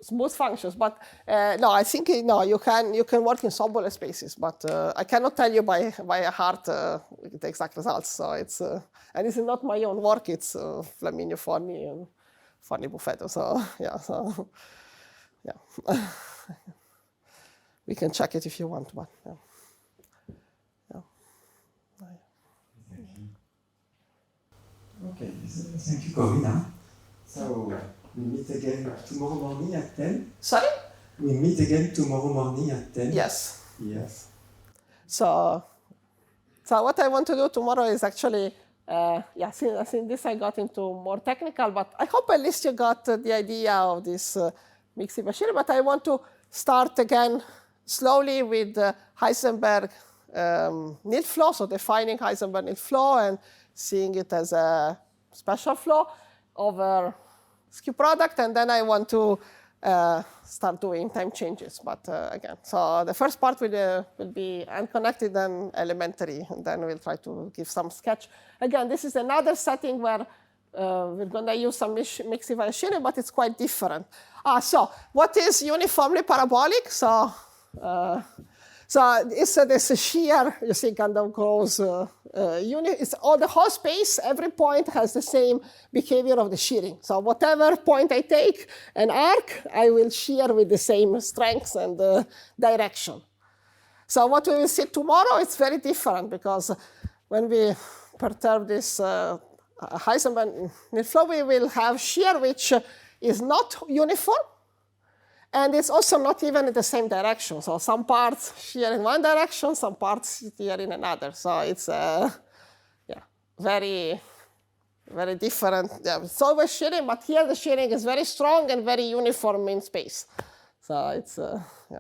smooth functions, but no, I think no, you can work in Sobolev spaces, but I cannot tell you by heart the exact results. So it's and it's not my own work. It's Flaminio Forni and Forni Buffetto. So yeah, yeah. We can check it if you want, but yeah. Okay, thank you, Corinna. So we meet again tomorrow morning at 10. Sorry? We meet again tomorrow morning at 10. Yes. Yes. So what I want to do tomorrow is actually, since this I got into more technical, but I hope at least you got the idea of this mixing machine. But I want to start again slowly with Heisenberg nil flow, so defining Heisenberg nil flow and seeing it as a special flow over skew product, and then I want to start doing time changes. But again, so the first part will be unconnected and elementary, and then we'll try to give some sketch. Again, this is another setting where we're going to use some mixing via shearing, but it's quite different. So what is uniformly parabolic? So it's this shear, you see, kind of goes, it's all the whole space, every point has the same behavior of the shearing. So whatever point I take, an arc, I will shear with the same strength and direction. So what we will see tomorrow, it's very different, because when we perturb this Heisenberg nil flow, we will have shear which is not uniform. And it's also not even in the same direction. So some parts shear in one direction, some parts shear in another. So it's very, very different. Yeah, it's always shearing, but here the shearing is very strong and very uniform in space. So it's, yeah.